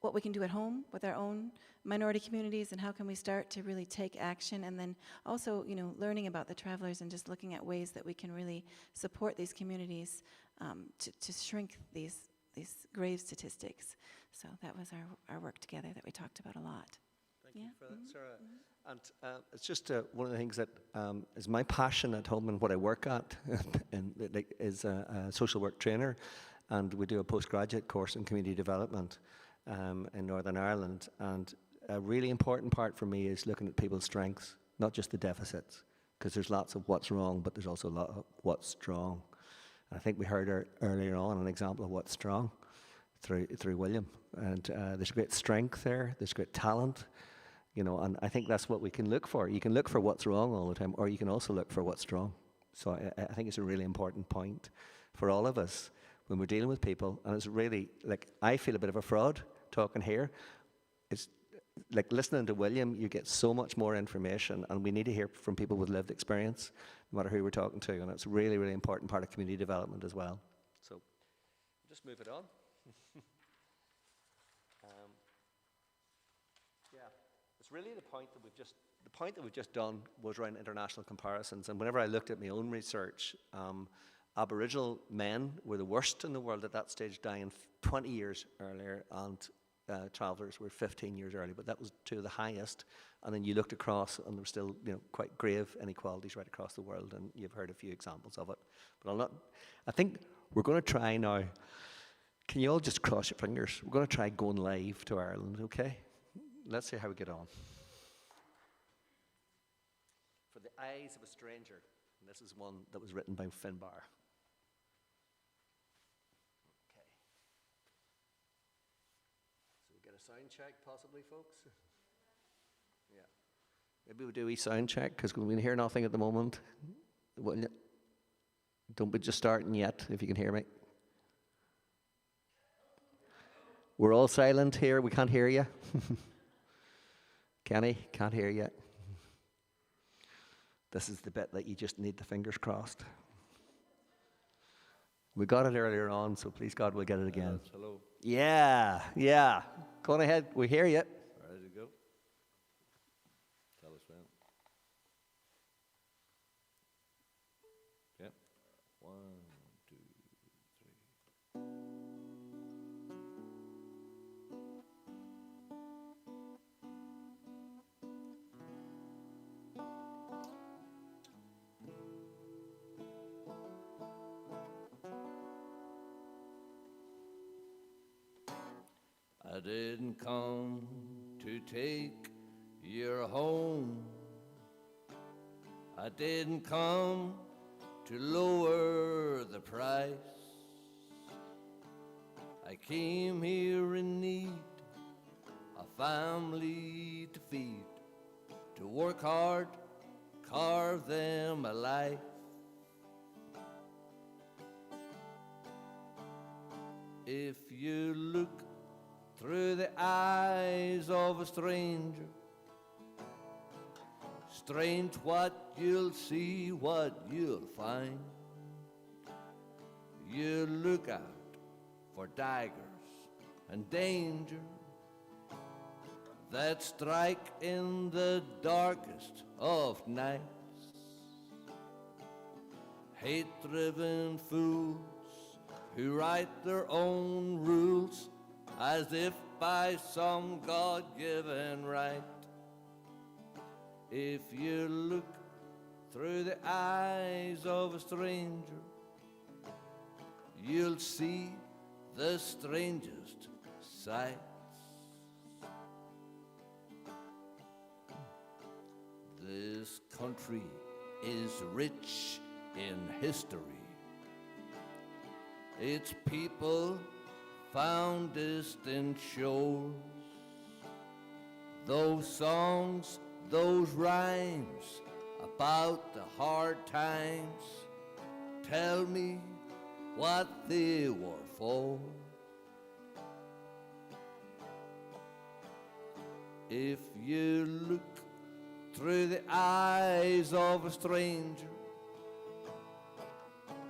what we can do at home with our own minority communities, and how can we start to really take action, and then also, you know, learning about the travelers and just looking at ways that we can really support these communities to shrink these grave statistics. So that was our work together that we talked about a lot. Thank you for that, Sarah. And it's just one of the things that is my passion at home and what I work at, and is a social work trainer, and we do a postgraduate course in community development in Northern Ireland. And a really important part for me is looking at people's strengths, not just the deficits, because there's lots of what's wrong, but there's also a lot of what's strong. And I think we heard earlier on an example of what's strong through William, and there's great strength there, there's great talent, you know, and I think that's what we can look for. You can look for what's wrong all the time, or you can also look for what's strong. So I think it's a really important point for all of us when we're dealing with people, and it's really, like, I feel a bit of a fraud talking here. It's like listening to William, you get so much more information, and we need to hear from people with lived experience, no matter who we're talking to, and it's a really, really important part of community development as well. So just move it on. It's really the point that we've just done was around international comparisons. And whenever I looked at my own research, Aboriginal men were the worst in the world at that stage, dying 20 years earlier, and travellers were 15 years early. But that was two of the highest. And then you looked across, and there were still, you know, quite grave inequalities right across the world. And you've heard a few examples of it. But I think we're going to try now. Can you all just cross your fingers? We're going to try going live to Ireland, okay? Let's see how we get on. For the Eyes of a Stranger. And this is one that was written by Finbar. Okay. So we get a sound check possibly, folks? Yeah. Maybe we'll do a sound check, because we can hear nothing at the moment. Don't be just starting yet, if you can hear me. We're all silent here. We can't hear you. Kiani, can't hear you. This is the bit that you just need the fingers crossed. We got it earlier on, so please God, we'll get it again. Hello. Yeah. Go on ahead, we hear you. Ready to go? Tell us when. Yep. 1, 2, 3. I didn't come to take your home. I didn't come to lower the price. I came here in need, a family to feed, to work hard, carve them a life. If you look through the eyes of a stranger, strange what you'll see, what you'll find. You look out for daggers and danger that strike in the darkest of nights. Hate-driven fools who write their own rules as if by some God-given right. If you look through the eyes of a stranger, you'll see the strangest sights. This country is rich in history. Its people found distant shores. Those songs, those rhymes about the hard times, tell me what they were for. If you look through the eyes of a stranger,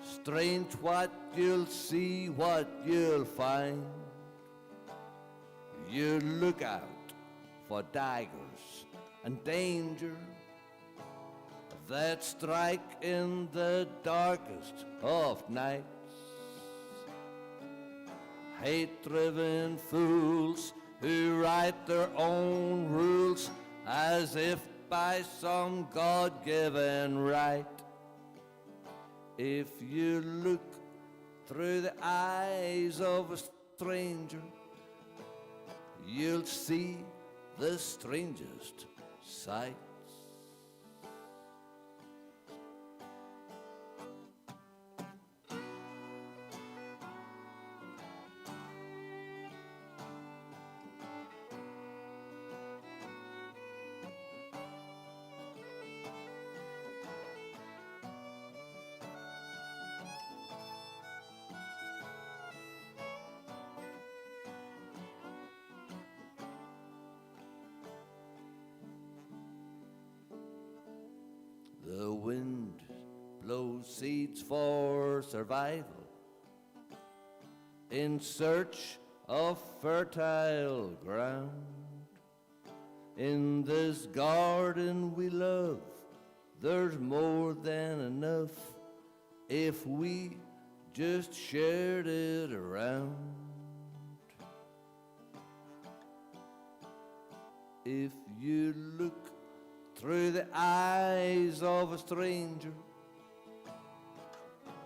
strange what you'll see, what you'll find. You look out for daggers and danger that strike in the darkest of nights. Hate-driven fools who write their own rules as if by some God-given right. If you look through the eyes of a stranger, you'll see the strangest sights. The wind blows seeds for survival in search of fertile ground. In this garden we love, there's more than enough if we just shared it around. If you look through the eyes of a stranger,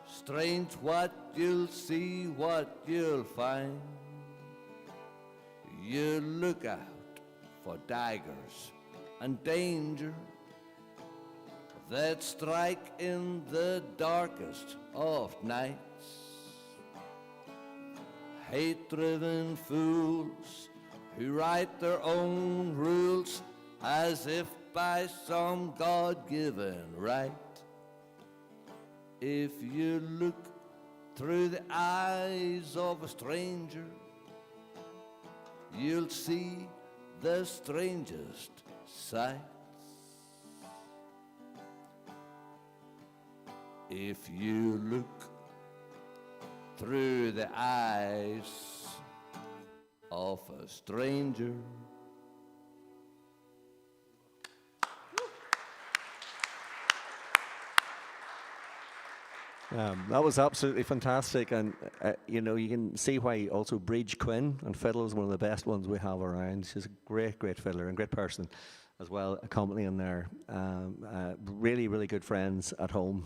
strange what you'll see, what you'll find. You look out for daggers and danger that strike in the darkest of nights. Hate-driven fools who write their own rules as if by some God-given right. If you look through the eyes of a stranger, you'll see the strangest sights. If you look through the eyes of a stranger, that was absolutely fantastic, and you know, you can see why also Breige Quinn and fiddle is one of the best ones we have around. She's a great fiddler and great person as well, accompanying there. Really, really good friends at home,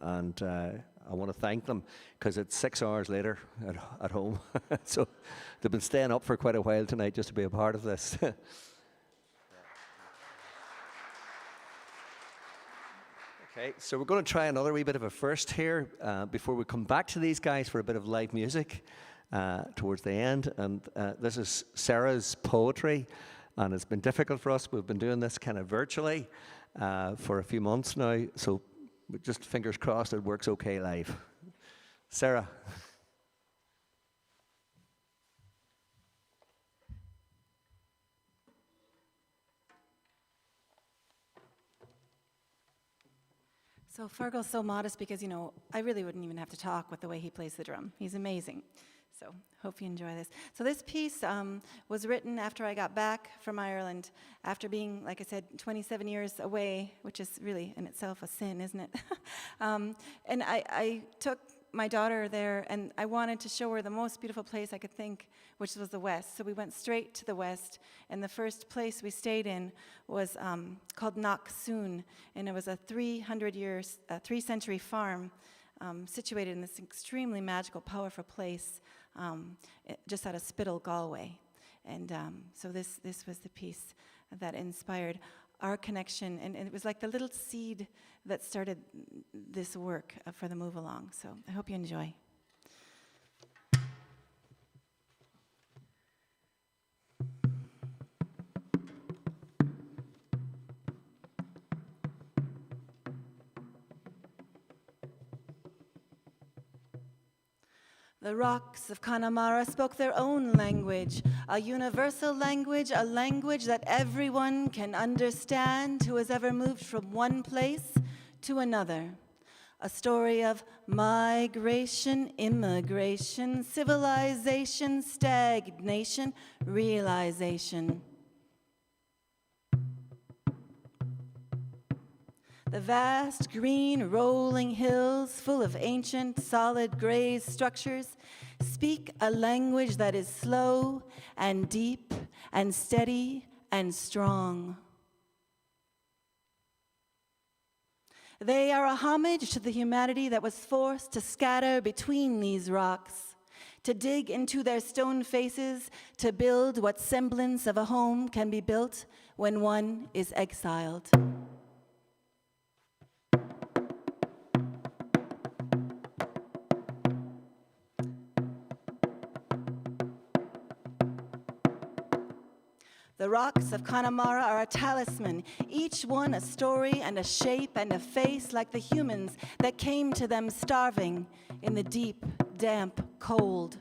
and I want to thank them because it's 6 hours later at home, so they've been staying up for quite a while tonight just to be a part of this. Okay, so we're going to try another wee bit of a first here before we come back to these guys for a bit of live music towards the end. And this is Sarah's poetry, and it's been difficult for us. We've been doing this kind of virtually for a few months now, so just fingers crossed it works okay live. Sarah. So Fergal's so modest because, you know, I really wouldn't even have to talk with the way he plays the drum. He's amazing. So hope you enjoy this. So this piece was written after I got back from Ireland, after being, like I said, 27 years away, which is really in itself a sin, isn't it? And I took my daughter there, and I wanted to show her the most beautiful place I could think, which was the West. So we went straight to the West, and the first place we stayed in was called Knocksoon, and it was a 3-century farm situated in this extremely magical, powerful place just out of Spittal, Galway. And so this was the piece that inspired our connection, and it was like the little seed that started this work for the move along. So I hope you enjoy. The rocks of Connemara spoke their own language, a universal language, a language that everyone can understand who has ever moved from one place to another. A story of migration, immigration, civilization, stagnation, realization. The vast green rolling hills full of ancient solid gray structures speak a language that is slow and deep and steady and strong. They are a homage to the humanity that was forced to scatter between these rocks, to dig into their stone faces, to build what semblance of a home can be built when one is exiled. The rocks of Connemara are a talisman, each one a story and a shape and a face like the humans that came to them starving in the deep, damp cold.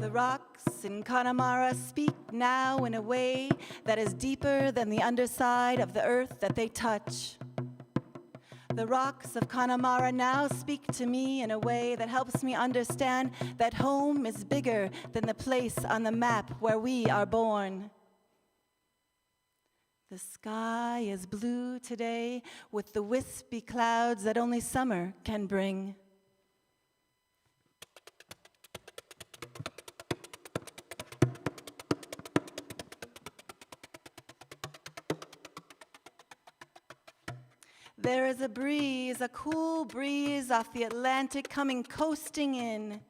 The rocks in Connemara speak now in a way that is deeper than the underside of the earth that they touch. The rocks of Connemara now speak to me in a way that helps me understand that home is bigger than the place on the map where we are born. The sky is blue today with the wispy clouds that only summer can bring. There is a breeze, a cool breeze off the Atlantic coming coasting in.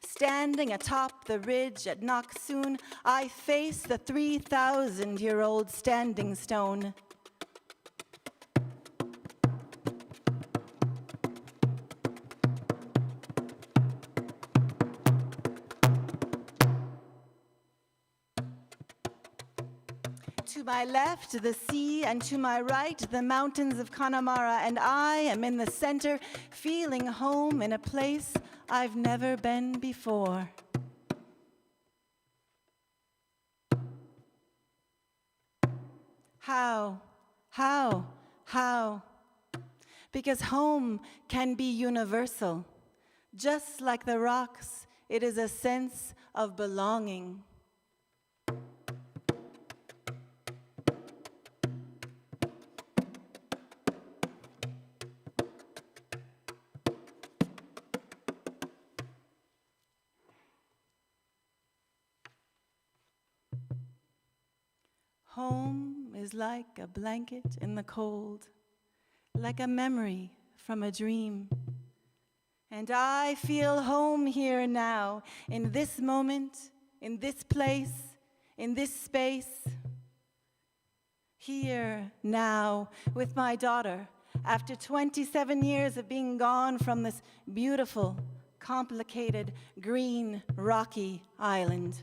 Standing atop the ridge at Knocksoon, I face the 3,000-year-old standing stone. To my left, the sea, and to my right, the mountains of Connemara, and I am in the center, feeling home in a place I've never been before. How? Because home can be universal. Just like the rocks, it is a sense of belonging. Home is like a blanket in the cold, like a memory from a dream. And I feel home here now, in this moment, in this place, in this space. Here now with my daughter, after 27 years of being gone from this beautiful, complicated, green, rocky island.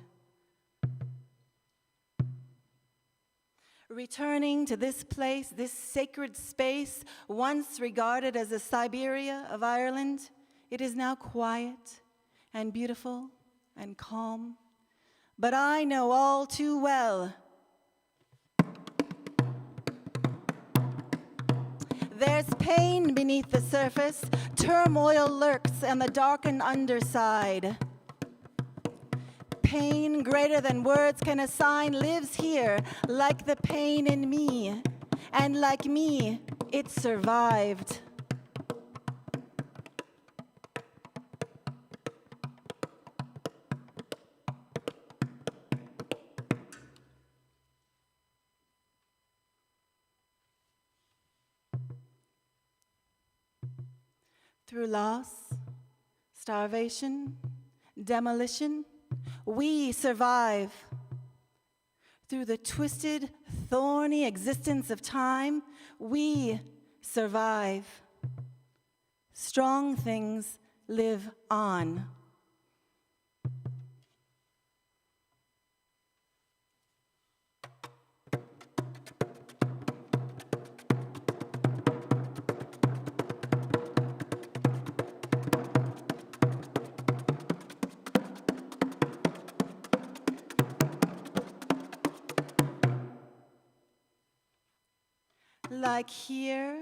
Returning to this place, this sacred space, once regarded as the Siberia of Ireland, it is now quiet and beautiful and calm. But I know all too well there's pain beneath the surface, turmoil lurks on the darkened underside. Pain greater than words can assign lives here, like the pain in me. And like me, it survived. Through loss, starvation, demolition, we survive. Through the twisted, thorny existence of time, we survive. Strong things live on. Like here,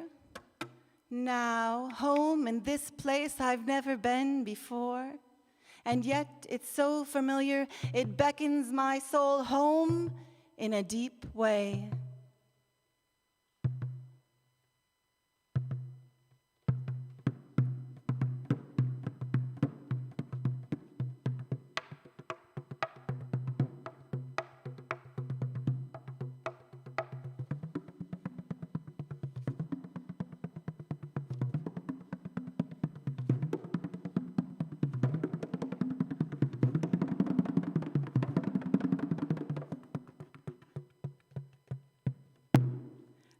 now, home in this place I've never been before. And yet it's so familiar, it beckons my soul home in a deep way.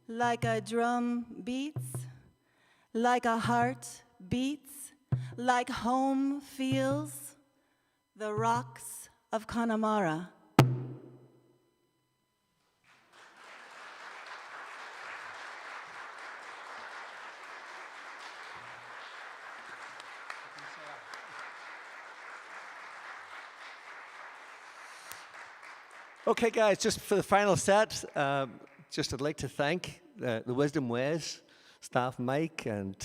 Like a drum beats, like a heart beats, like home feels, the rocks of Connemara. Okay, guys, just for the final set, I'd like to thank the Wisdom Ways staff, Mike and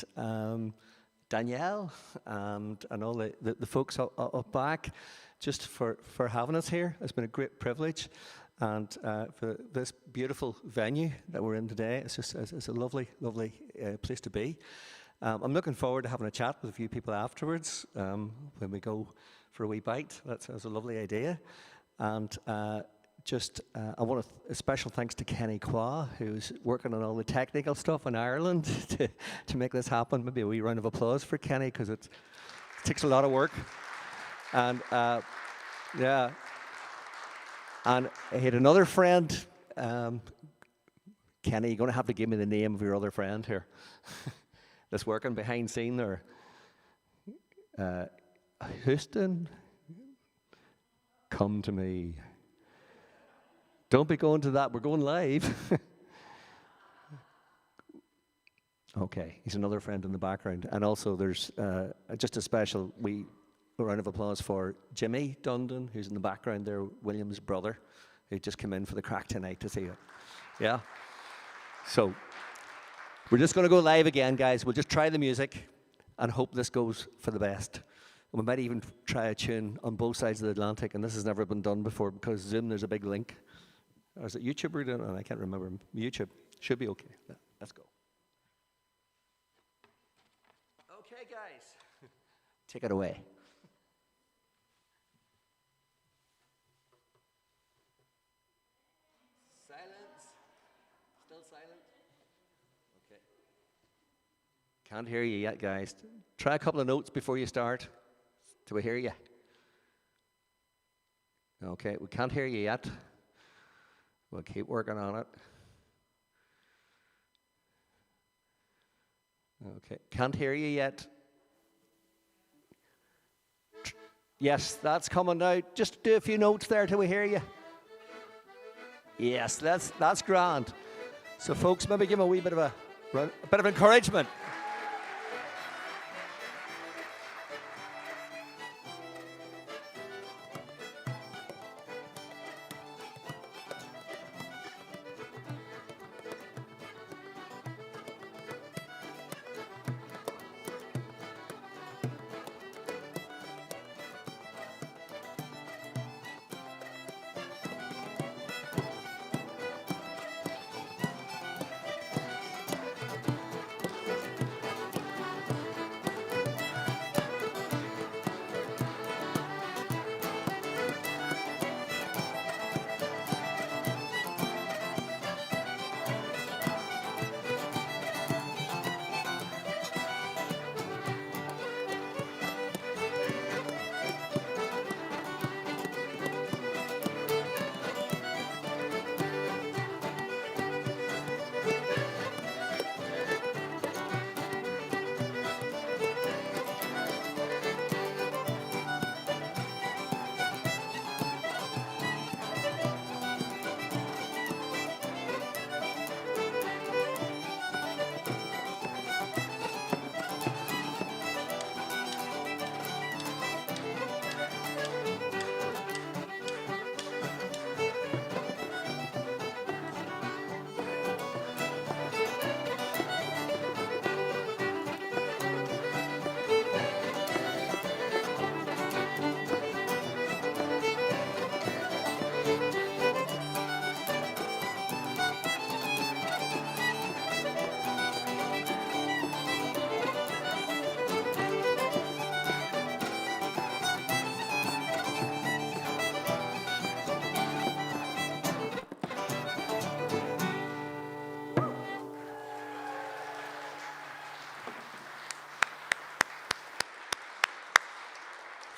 Danielle, and all the folks up back, just for having us here. It's been a great privilege, and for this beautiful venue that we're in today. It's a lovely, lovely place to be. I'm looking forward to having a chat with a few people afterwards when we go for a wee bite. That's a lovely idea, and. I want a special thanks to Kenny Qua, who's working on all the technical stuff in Ireland to make this happen. Maybe a wee round of applause for Kenny, because it takes a lot of work. And yeah, and I had another friend, Kenny, you're going to have to give me the name of your other friend here that's working behind scene there. Houston, come to me. Don't be going to that. We're going live. Okay, he's another friend in the background. And also there's just a special round of applause for Jimmy Dundon, who's in the background there, William's brother, who just came in for the crack tonight to see it. Yeah. So we're just going to go live again, guys. We'll just try the music and hope this goes for the best. We might even try a tune on both sides of the Atlantic, and this has never been done before because Zoom, there's a big link. Or is it YouTube we're doing? Oh, I can't remember. YouTube. Should be okay. Yeah, let's go. Okay, guys. Take it away. Silence. Still silent? Okay. Can't hear you yet, guys. Try a couple of notes before you start. Do we hear you? Okay, we can't hear you yet. We'll keep working on it. Okay, can't hear you yet. Yes, that's coming now. Just do a few notes there till we hear you. Yes, that's grand. So, folks, maybe give them a wee bit of a bit of encouragement.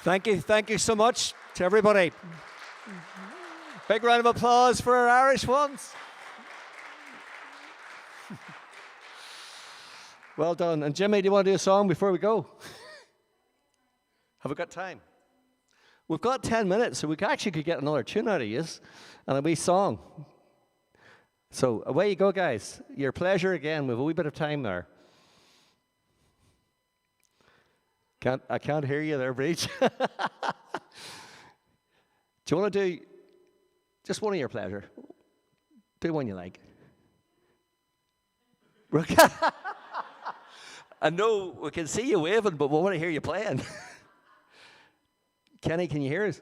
Thank you so much to everybody. Big round of applause for our Irish ones. Well done. And Jimmy, do you want to do a song before we go? Have we got time? We've got 10 minutes, so we actually could get another tune out of you and a wee song. So away you go, guys. Your pleasure again. We have a wee bit of time there. I can't hear you there, Breige. Do you want to do just one of your pleasure? Do one you like. I know we can see you waving, but we want to hear you playing. Kenny, can you hear us?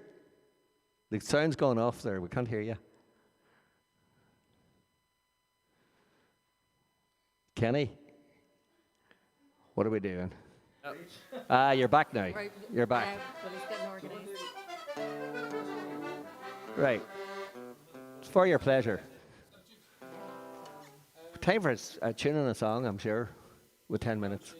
The sound's gone off there. We can't hear you. Kenny, what are we doing? You're back now. Right. You're back. Well, he's getting organised. Right. It's for your pleasure. Time for a tune and a song, I'm sure, with 10 minutes.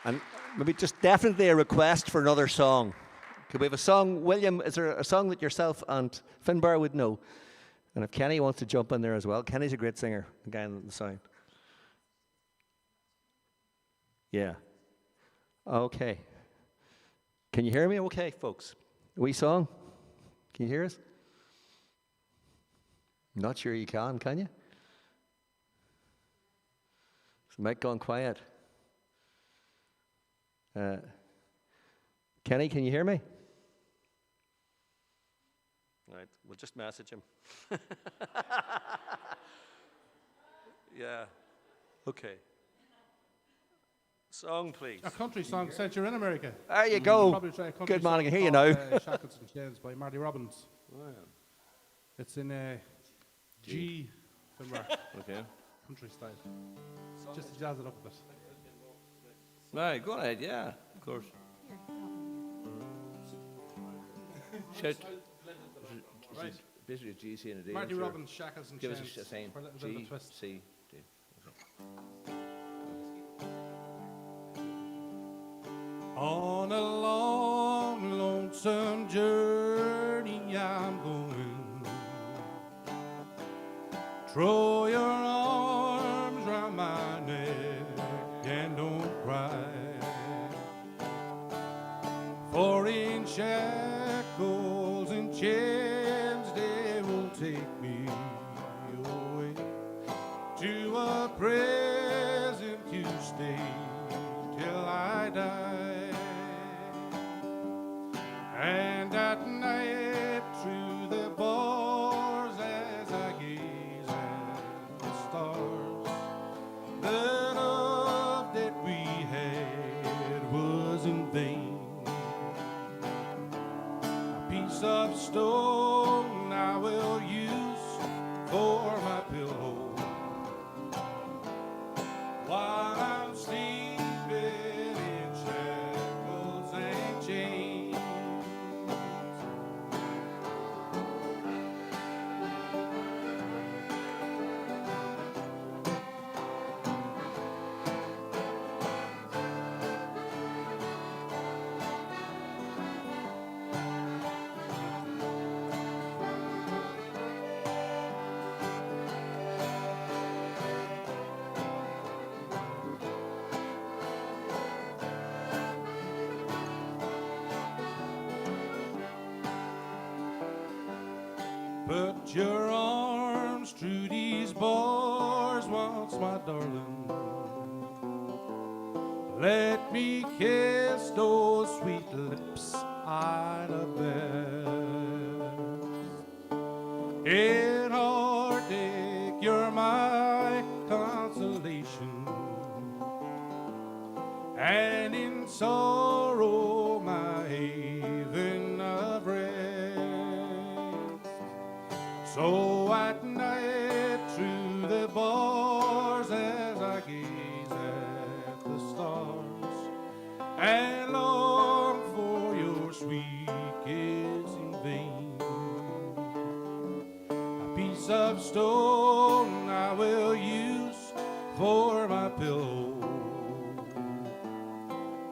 And maybe just definitely a request for another song. Could we have a song? William, is there a song that yourself and Finbar would know? And if Kenny wants to jump in there as well. Kenny's a great singer, the guy on the sound. Yeah. Okay. Can you hear me okay, folks? A wee song? Can you hear us? I'm not sure you can you? Is the mic gone quiet? Kenny, can you hear me? Right, we'll just message him. Yeah. Okay. Song, please. A country song since you're in America. There you go. Probably try a country Good man, I song can hear you called, now. Shackles and Chains by Marty Robbins. Oh, yeah. It's in G. Finbar. Okay. Country style. Just to jazz it up a bit. Right, go ahead, yeah, of course. Shout. Right. Basically, G, C, and a D. Marty I'm sure. Robbins, Shackles and Give Chains. us a sign. For a little bit of G, a twist. C, D. Okay. On a long, lonesome journey I'm going. Throw your arms round my neck and don't cry. For in shackles and chains they will take me away to a prison to stay till I die. And at night through the bars as I gaze at the stars, the love that we had was in vain. A piece of stone I will use for my pillow while I'm sleeping in shackles and chains. Put your arms through these bars once, my darling. Let me kiss those sweet lips I love best. In heartache, you're my consolation, and in sorrow, my haven of rest. So at night through the bars as I gaze at the stars and long for your sweet kiss in vain, a piece of stone I will use for my pillow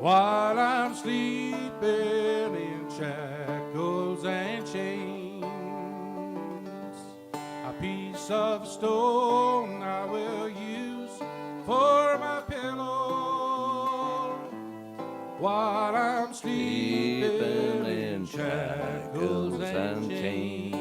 while I'm sleeping in shackles and chains. A piece of stone I will use for my pillow while I'm sleeping in shackles and chains.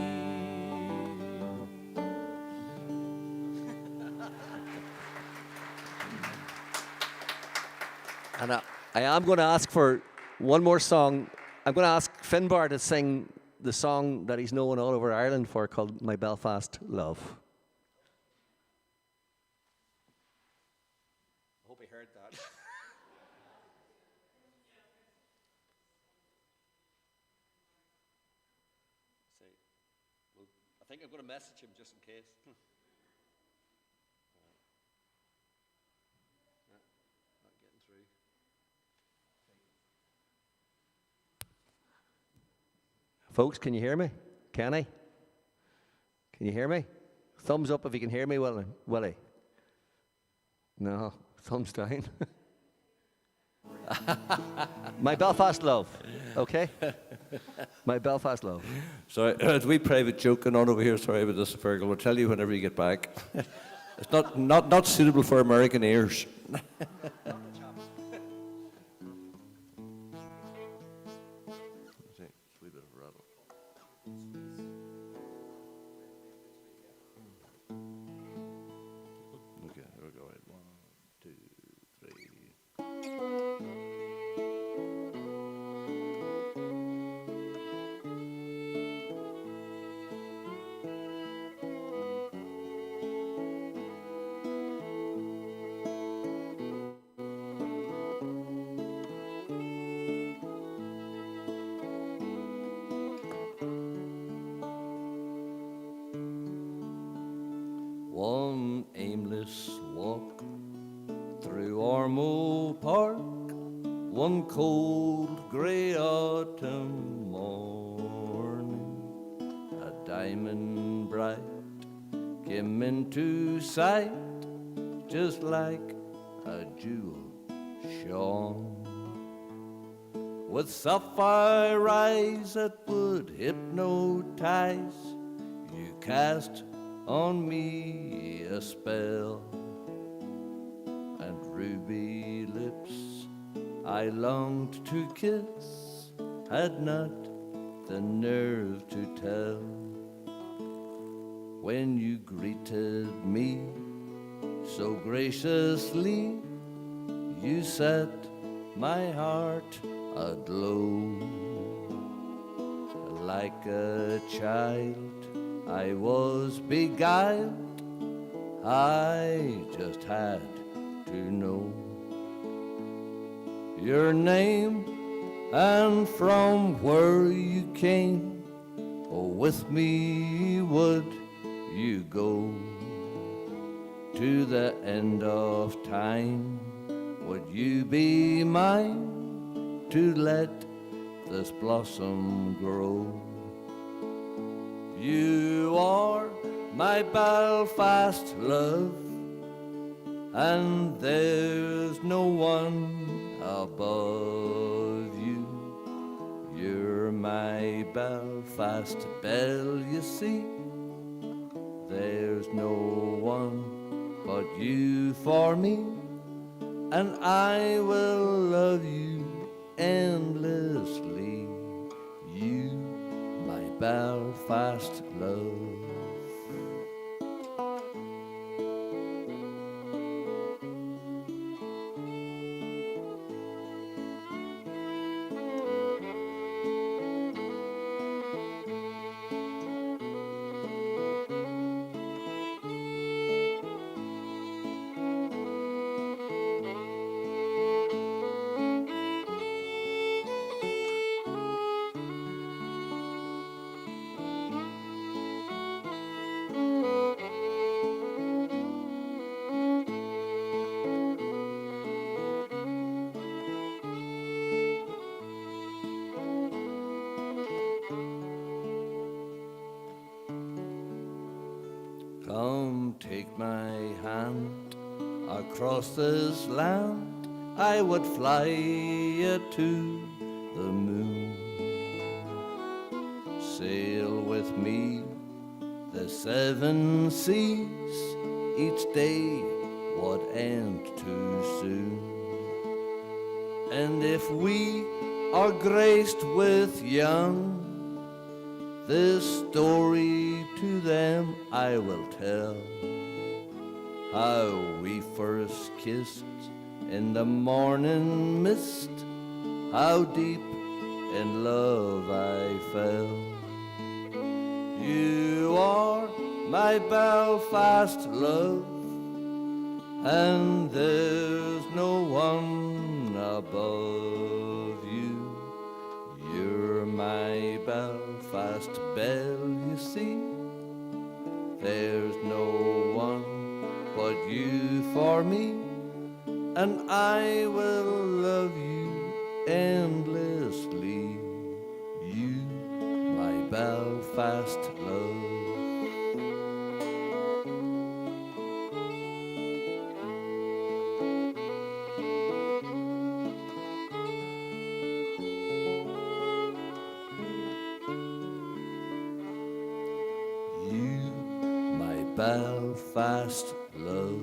And I am going to ask for one more song. I'm going to ask Finbar to sing the song that he's known all over Ireland for, called My Belfast Love. I hope he heard that. I think I'm going to message him just in case. Not getting through. Folks, can you hear me? Kenny? Can you hear me? Thumbs up if you can hear me, Willie. No, thumbs down. My Belfast love, okay? My Belfast love. Sorry, a wee private joke going on over here. Sorry about this, Fergal. We'll tell you whenever you get back. It's not suitable for American ears. Okay, here we go. Right. 1, 2, 3. One aimless walk through Armagh Park, one cold grey autumn morning, a diamond bright came into sight, just like a jewel shone, with sapphire eyes that would hypnotize. You cast on me a spell, and ruby lips I longed to kiss, had not the nerve to tell. When you greeted me so graciously, you set my heart aglow. Like a child I was beguiled, I just had to know your name and from where you came. Oh, with me would you go to the end of time? Would you be mine to let this blossom grow? You are my Belfast love, and there's no one above you. You're my Belfast belle, you see. There's no one but you for me, and I will love you endlessly. You, my Belfast love. Come, take my hand across this land. I would fly you to the moon. Sail with me the 7 seas. Each day would end too soon. And if we are graced with young, this story to them I will tell, how we first kissed in the morning mist, how deep in love I fell. You are my Belfast love, and there's no one above you. You're my Belfast belle, you see. There's no one but you for me, and I will love you endlessly. You, my Belfast love. Belfast love.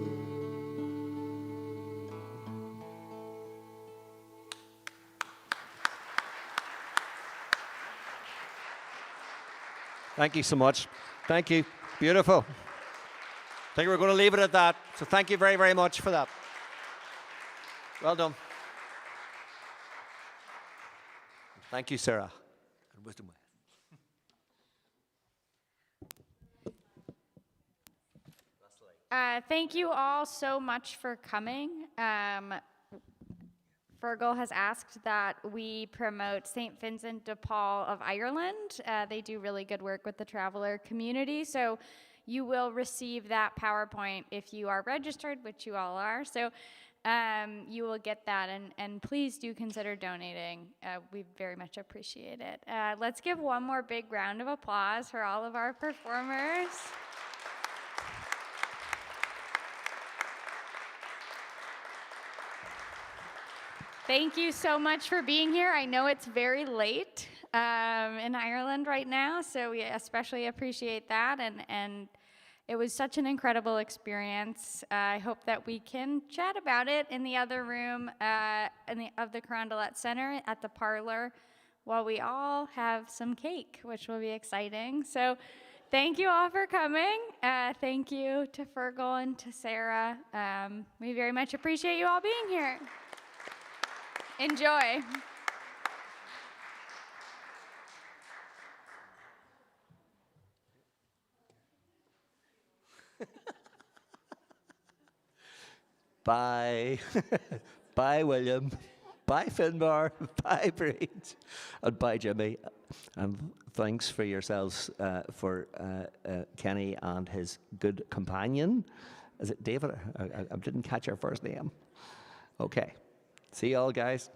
Thank you so much. Thank you. Beautiful. I think we're going to leave it at that. So thank you very, very much for that. Well done. Thank you, Sarah. And wisdom. Thank you all so much for coming. Fergal has asked that we promote St. Vincent de Paul of Ireland. They do really good work with the traveler community, so you will receive that PowerPoint if you are registered, which you all are. So you will get that, and please do consider donating. We very much appreciate it. Let's give one more big round of applause for all of our performers. Thank you so much for being here. I know it's very late in Ireland right now, so we especially appreciate that. And it was such an incredible experience. I hope that we can chat about it in the other room of the Carondelet Center at the parlor while we all have some cake, which will be exciting. So thank you all for coming. Thank you to Fergal and to Sarah. We very much appreciate you all being here. Enjoy. Bye. Bye, William. Bye, Finbar. Bye, Breige. And bye, Jimmy. And thanks for yourselves for Kenny and his good companion. Is it David? I didn't catch your first name. Okay. See you all, guys.